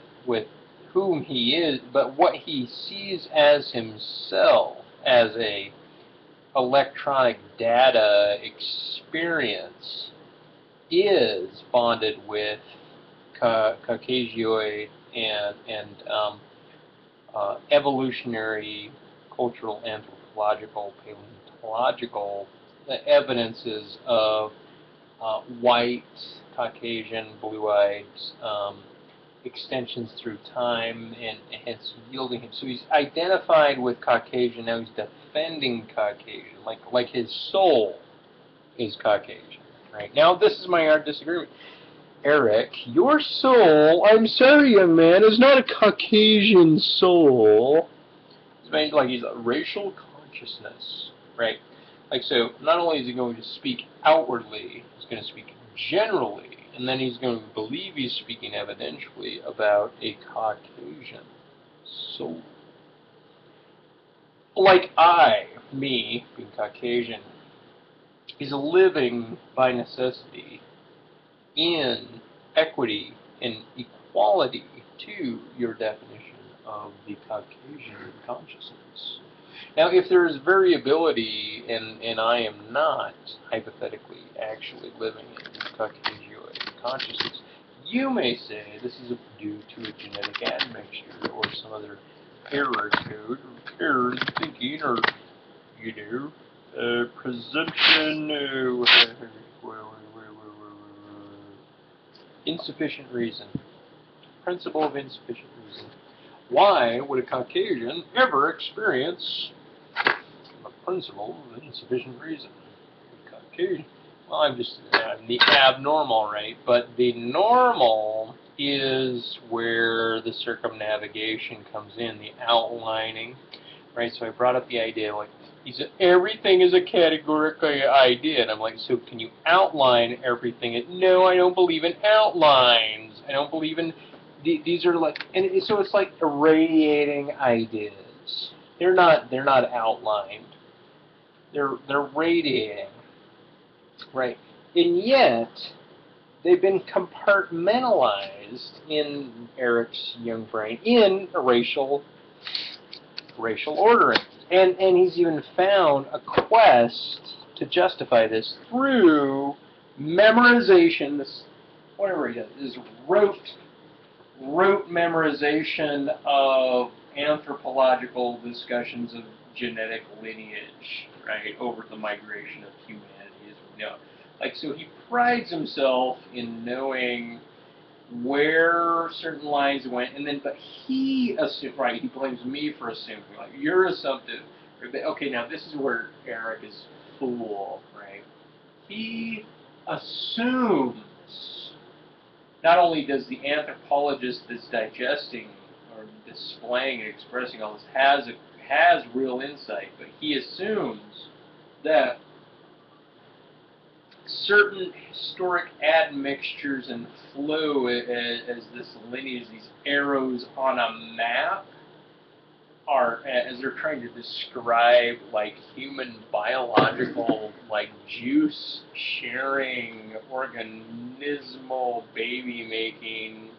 whom he is, but what he sees as himself as a electronic data experience is bonded with Caucasioid and evolutionary, cultural, anthropological, paleontological evidences of white, Caucasian, blue-eyed extensions through time, and hence yielding him. So he's identified with Caucasian. Now he's defending Caucasian, like his soul is Caucasian. Right now, this is my hard disagreement. Eric, your soul, I'm sorry, young man, is not a Caucasian soul. It's made like he's a racial consciousness, right? Like, so, not only is he going to speak outwardly, he's going to speak generally, and then he's going to believe he's speaking evidentially about a Caucasian soul. Like me, being Caucasian, is living by necessity in equity and equality to your definition of the Caucasian consciousness. Now, if there is variability, and I am not hypothetically actually living in Caucasian consciousness, you may say this is due to a genetic admixture or some other error code, or error in thinking, or, presumption, insufficient reason. Principle of insufficient reason. Why would a Caucasian ever experience the principle of insufficient reason? Caucasian. Well, I'm the abnormal, right? But the normal is where the circumnavigation comes in, the outlining, right? So I brought up the idea, like, he said, everything is a categorical idea. And I'm like, so can you outline everything? No, I don't believe in outlines. I don't believe in, these are like, and so it's like irradiating ideas. They're not outlined. They're radiating, right? And yet, they've been compartmentalized in Eric's young brain in a racial ordering. And he's even found a quest to justify this through memorization, this, whatever he does, is rote memorization of anthropological discussions of genetic lineage, right, over the migration of humanity, as we know. Like, so he prides himself in knowing where certain lines went, and then, but he assumed, right, he blames me for assuming, like, you're assumptive. Okay, now this is where Eric is fool, right? He assumes, not only does the anthropologist that's digesting or displaying and expressing all this has real insight, but he assumes that certain historic admixtures and flow as this lineage, these arrows on a map, are, as they're trying to describe, like, human biological, like, juice sharing, organismal baby making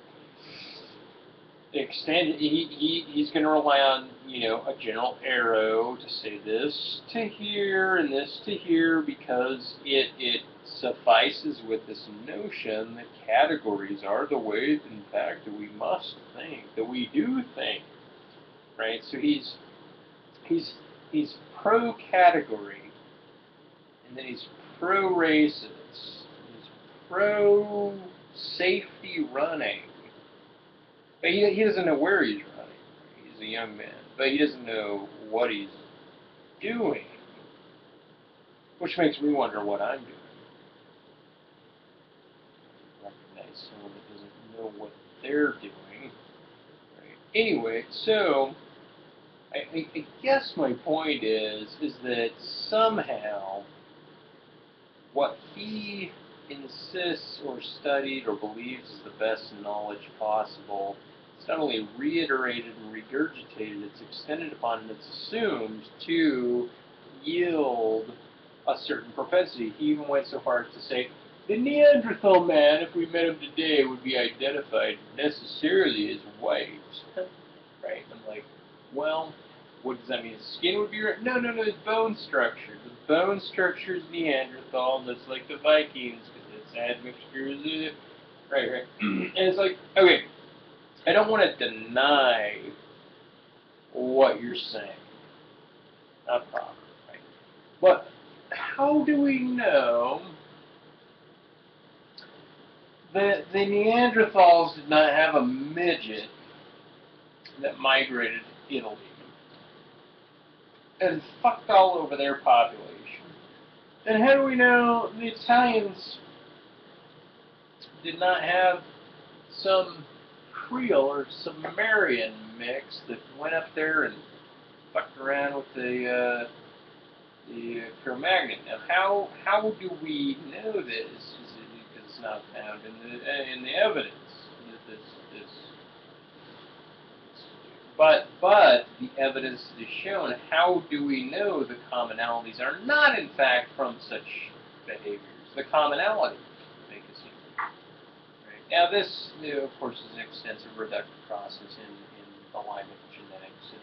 extend. He's going to rely on, a general arrow to say this to here and this to here, because it suffices with this notion that categories are the way, in fact, that we must think, that we do think. Right, so he's pro-category, and then he's pro-racist, he's pro-safety running, but he doesn't know where he's running. He's a young man, but he doesn't know what he's doing, which makes me wonder what I'm doing. Recognize someone that doesn't know what they're doing. Right. Anyway, so I guess my point is that somehow what he insists or studied or believes is the best knowledge possible, it's not only reiterated and regurgitated, it's extended upon and it's assumed to yield a certain propensity. He even went so far as to say, the Neanderthal man, if we met him today, would be identified necessarily as white. Right? I'm like, well, what does that mean? His skin would be right? No, his bone structure. The bone structure is Neanderthal, and it's like the Vikings, because it's admixtures. Right. And it's like, okay, I don't want to deny what you're saying. Not a problem, right? But how do we know that the Neanderthals did not have a midget that migrated to Italy and fucked all over their population? And how do we know the Italians did not have some Creole or Sumerian mix that went up there and fucked around with the Cro-Magnon? Now, how do we know this? Is it because it's not found in the evidence that this. But the evidence that is shown, how do we know the commonalities are not, in fact, from such behaviors? The commonality make us human. Right? Now, this, of course, is an extensive reductive process in alignment genetics and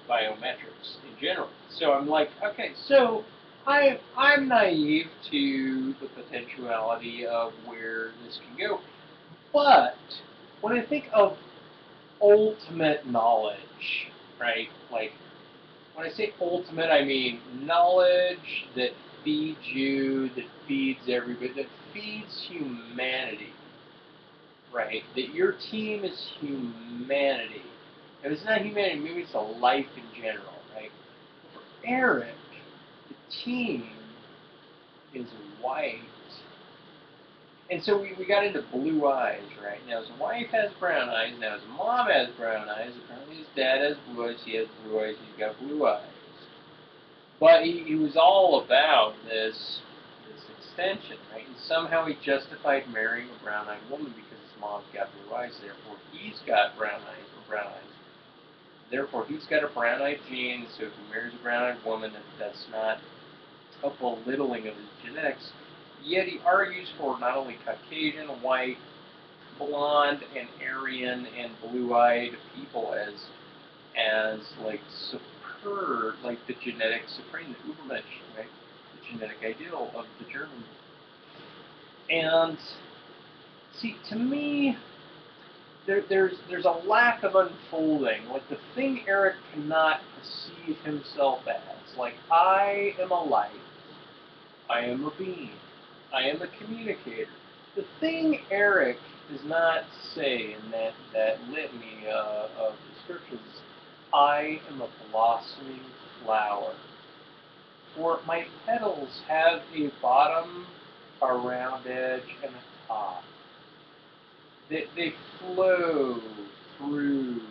biometrics in general. So I'm like, okay, so I'm naive to the potentiality of where this can go. But when I think of ultimate knowledge, right? Like when I say ultimate, I mean knowledge that feeds you, that feeds everybody, that feeds humanity, right? That your team is humanity. If it's not humanity, maybe it's a life in general, right? For Eric, the team is white. And so we got into blue eyes, right? Now his wife has brown eyes, now his mom has brown eyes, apparently his dad has blue eyes, he has blue eyes, he's got blue eyes. But he was all about this extension, right? And somehow he justified marrying a brown-eyed woman because his mom's got blue eyes, therefore he's got brown eyes or brown eyes. Therefore he's got a brown-eyed gene, so if he marries a brown-eyed woman, that's not a belittling of his genetics. Yet he argues for not only Caucasian, white, blonde, and Aryan, and blue-eyed people as like superb, like the genetic supreme, the Übermensch, right? The genetic ideal of the German. And see, to me, there's a lack of unfolding. Like the thing Eric cannot perceive himself as. Like I am a light. I am a being. I am a communicator. The thing Eric does not say in that litany of descriptions, I am a blossoming flower. For my petals have a bottom, a round edge, and a top. They flow through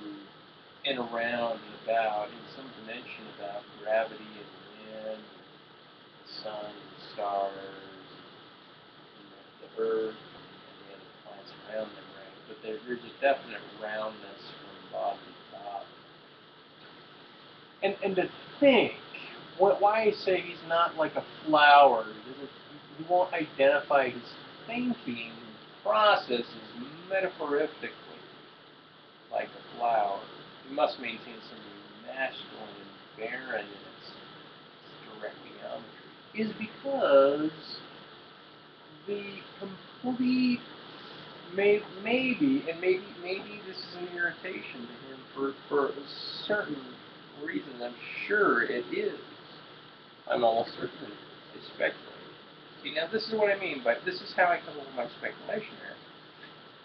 and around and about in some dimension about gravity and wind, the sun, the stars, the earth, and the other plants around them, right? But there's a definite roundness from bottom to top. And to think, why I say he's not like a flower, he won't identify his thinking processes metaphorically like a flower. He must maintain some masculine and barren in its direct geometry. Is because the complete maybe this is an irritation to him for a certain reason. I'm sure it is. I'm almost certain. I speculate. See, now this is what I mean, but this is how I come up with my speculation here.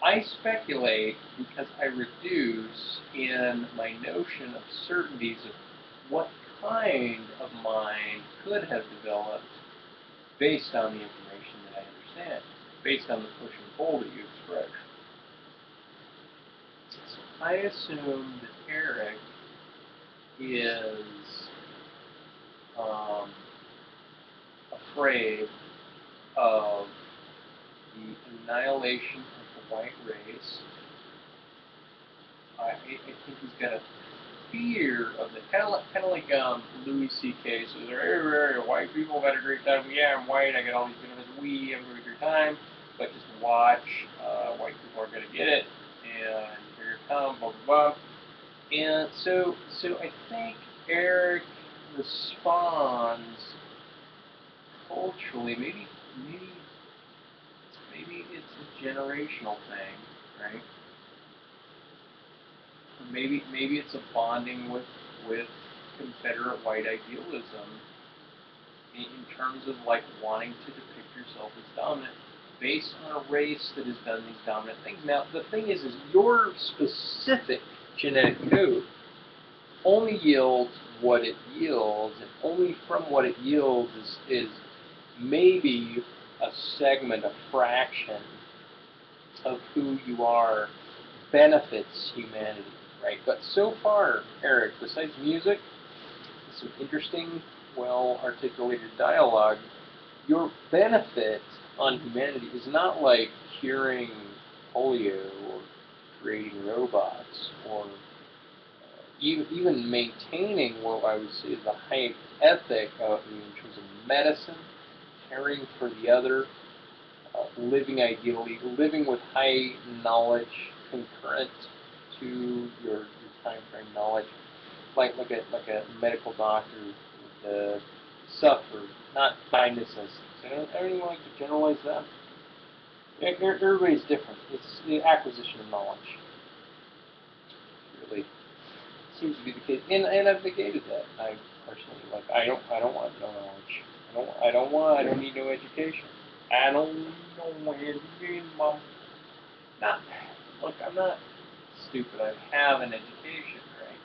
I speculate because I reduce in my notion of certainties of what kind of mind could have developed based on the information that I understand, based on the push and pull that you express. So I assume that Eric is afraid of the annihilation of the white race. I think he's got a fear of the kind of like Louis C.K. says, "Hey, white people have had a great time. Yeah, I'm white. I got all these benefits. We have a really great time, but just watch. White people are gonna get it, and here it comes, blah blah blah." And so I think Eric responds culturally. Maybe it's a generational thing, right? Maybe it's a bonding with Confederate white idealism in terms of like wanting to depict yourself as dominant based on a race that has done these dominant things. Now the thing is your specific genetic code only yields what it yields, and only from what it yields is maybe a segment, a fraction of who you are benefits humanity, right? But so far, Eric, besides music, some interesting, well-articulated dialogue, your benefit on humanity is not like curing polio or creating robots or even maintaining what I would say is the high ethic of, in terms of medicine, caring for the other, living ideally, living with high knowledge, concurrent your time frame knowledge, like a medical doctor would suffer not by necessity. So I don't even like to generalize that. Everybody's different. It's the acquisition of knowledge. Really seems to be the case, and I've negated that. I personally I don't want no knowledge. I don't need no education. I don't know anything, Mom. Not look. I'm not stupid. I have an education, right?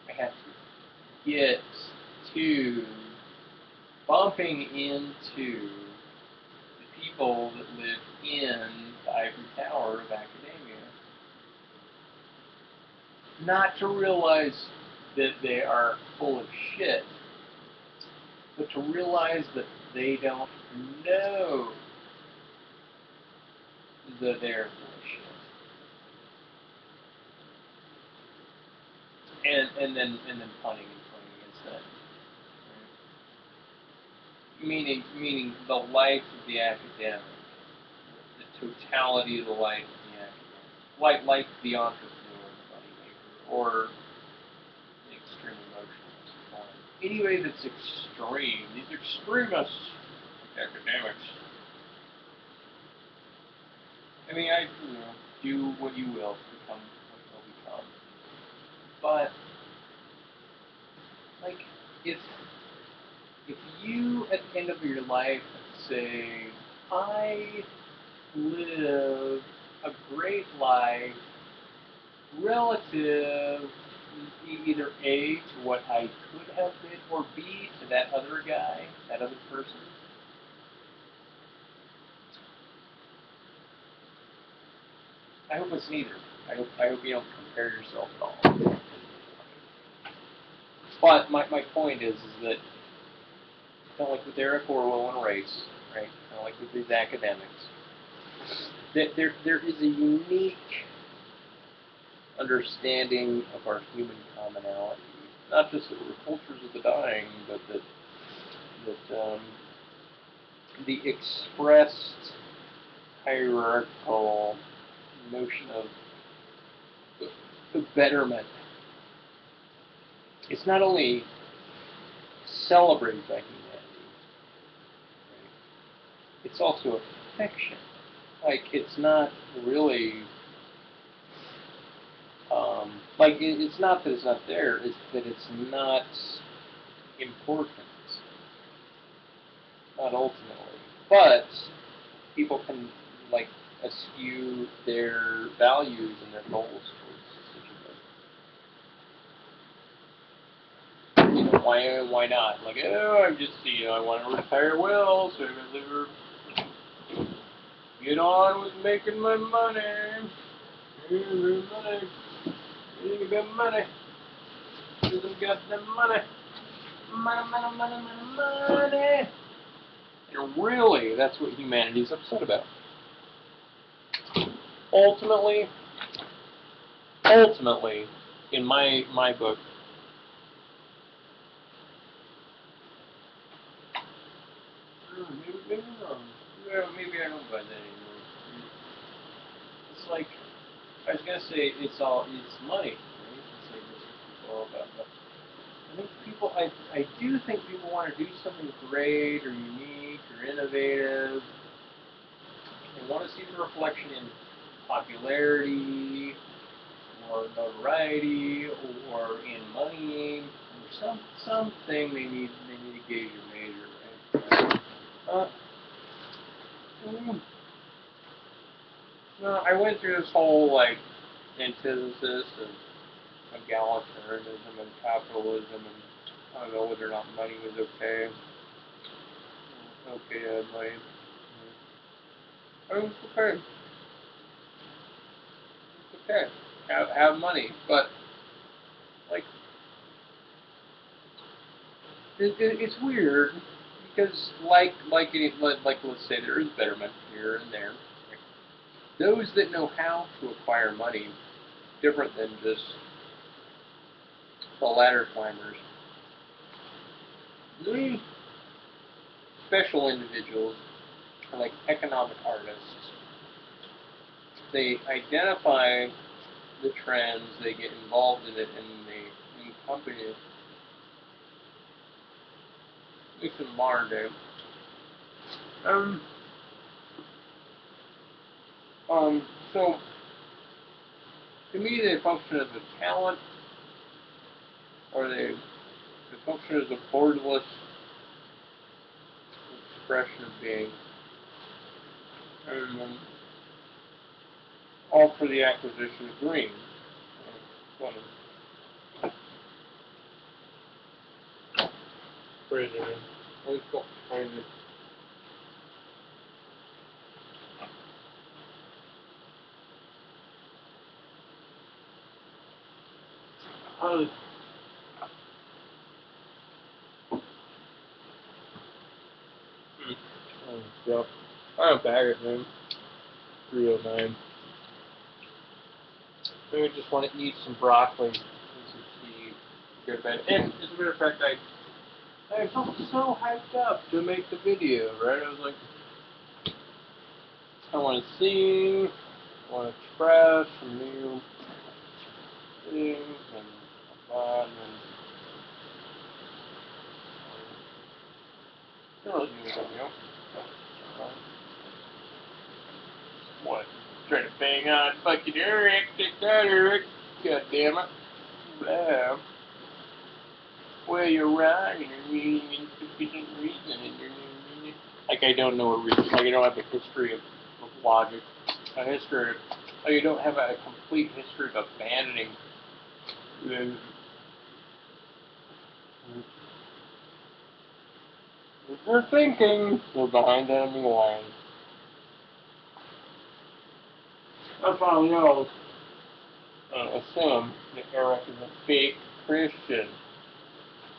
I have to get to bumping into the people that live in the ivory tower of academia, not to realize that they are full of shit, but to realize that they don't know that they're full of shit, and then punting against that. Meaning the life of the academic, the totality of the life of the academic, like the entrepreneur, the moneymaker, or the extreme emotionalist. Anybody that's extreme, these extremists, academics. I mean, do what you will, become what you'll become. But like, if you at the end of your life say, I live a great life relative either A, to what I could have been, or B, to that other guy, that other person. I hope it's neither. I hope you don't compare yourself at all. But my point is that kind of like with Eric Orwell and race, right? Kind of like with these academics, that there is a unique understanding of our human commonality. Not just that we're cultures of the dying, but that the expressed hierarchical notion of the betterment. It's not only celebrated by humanity, right? It's also affection. Like, it's not really, it's not that it's not there, it's that it's not important, not ultimately. But people can, like, eschew their values and their goals towards such a thing. Why not? Like, I'm just, I want to retire well, so I'm going to get on with making my money. Money. You got money. You got the money. Money. And really, that's what humanity's upset about. Ultimately, in my book, maybe I don't buy that anymore. It's like, I was gonna say it's money, right? It's like it's all about that. I do think people want to do something great or unique or innovative. They want to see the reflection in popularity or notoriety or in money or something they need to gauge or measure, right? No, I went through this whole like antithesis of egalitarianism and capitalism, and I don't know whether or not money was okay. Okay, I had money. I mean, it's okay. It's okay. Have money, but like it's weird because like let's say there is betterment here and there. Right? Those that know how to acquire money, different than just the ladder climbers. These special individuals like economic artists. They identify the trends, they get involved in it, and they accompany it. At least in modern day. Um, so, to me, they function as a talent, or they function as a borderless expression of being. And all for the acquisition of green. Crazy, man. Always felt crazy. Oh, yep. I don't bag it, man. 309. Maybe just want to eat some broccoli and some tea. Go to bed. And as a matter of fact, I felt so hyped up to make the video, right? I was like, I want to sing, I want to express some new things and whatnot, and really new video. What? Trying to bang on fucking Eric, take that Eric. God damn it. Yeah. Well, you're right. You're insufficient reason. Like, I don't know a reason. Like, I don't have a history of logic. A history of, like, you don't have a complete history of abandoning your thinking. You're behind enemy lines. That's all I know. Assume that Eric is a fake Christian.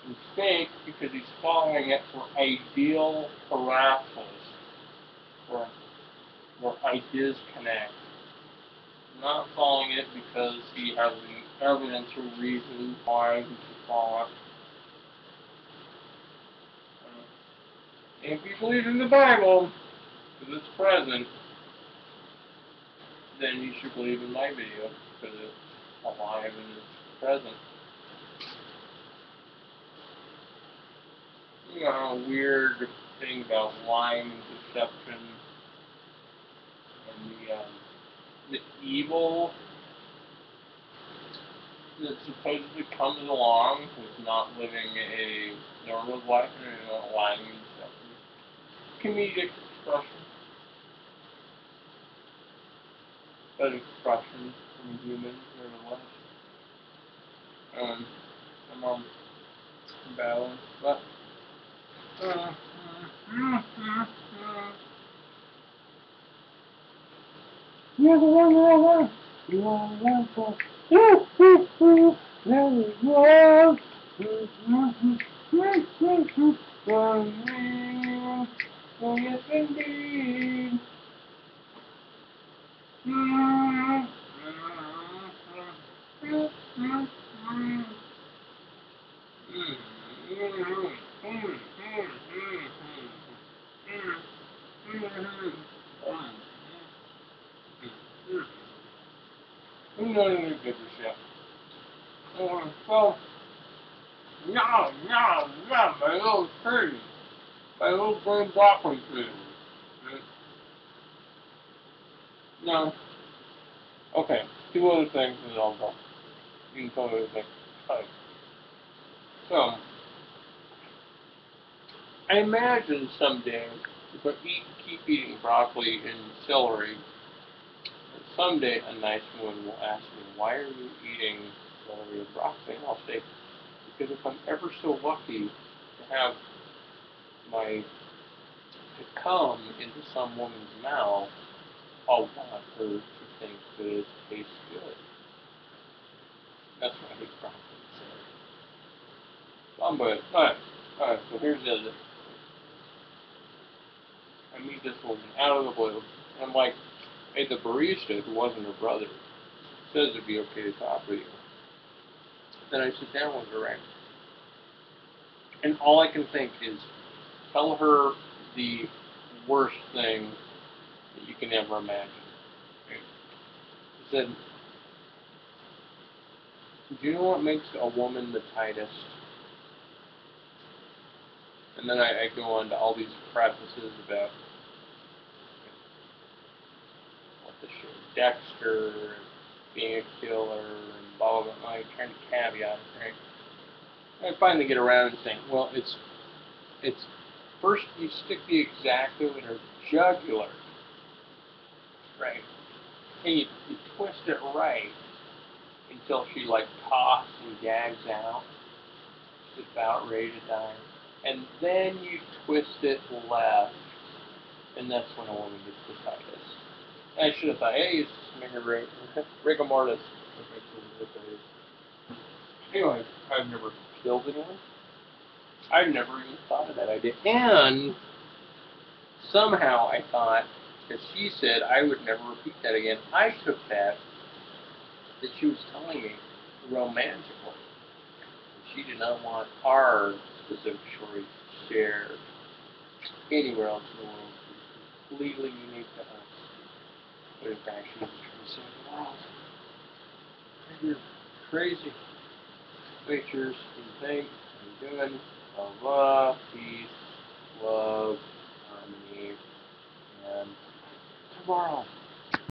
He's fake because he's following it for ideal paralysis, where ideas connect. Not following it because he has the evidence or reason why he should follow it. If you believe in the Bible, because it's present, then you should believe in my video, because it's alive and it's present. You know, a weird thing about lying and deception and the evil that supposedly comes along with not living a normal life and not lying and deception. Comedic expression. But expression from a human, nevertheless. I'm on balance, but you're the one that I want. You are the one for there we go. Oh, yes, indeed. Who knows any good shit? Well, no, my little tree. My little green broccoli tree. No. Okay, two other things and I'll go. You can tell me everything. Alright. So, I imagine someday, if I keep eating broccoli and celery, someday a nice woman will ask me, why are you eating celery and broccoli? And I'll say, because if I'm ever so lucky to have to come into some woman's mouth, I'll want her to think that it tastes good. That's why I hate broccoli and celery. Alright, so here's the other. I meet this woman out of the blue, and I'm like, hey, the barista, who wasn't her brother, says it'd be okay to talk with you. Then I sit down with her, right? And all I can think is, tell her the worst thing that you can ever imagine. Right? I said, Do you know what makes a woman the tightest? And then I go on to all these prefaces about what the shit, Dexter, and being a killer, and blah blah blah. I'm trying to caveat it, right? I finally get around to saying, well, it's first you stick the X-Acto in her jugular, right? And you twist it right until she like coughs and gags out, is about ready to die. And then you twist it left, and that's when a woman gets the tightest. I should have thought, hey, it's just rigor mortis. Anyway, I've never killed anyone. I've never even thought of that idea. And somehow I thought, as she said, I would never repeat that again. I took that she was telling me romantically. She did not want our specific story shared anywhere else in the world. It's completely unique to us. But in fact, she was trying to save the world. You're crazy. Pictures, you think, what are you doing?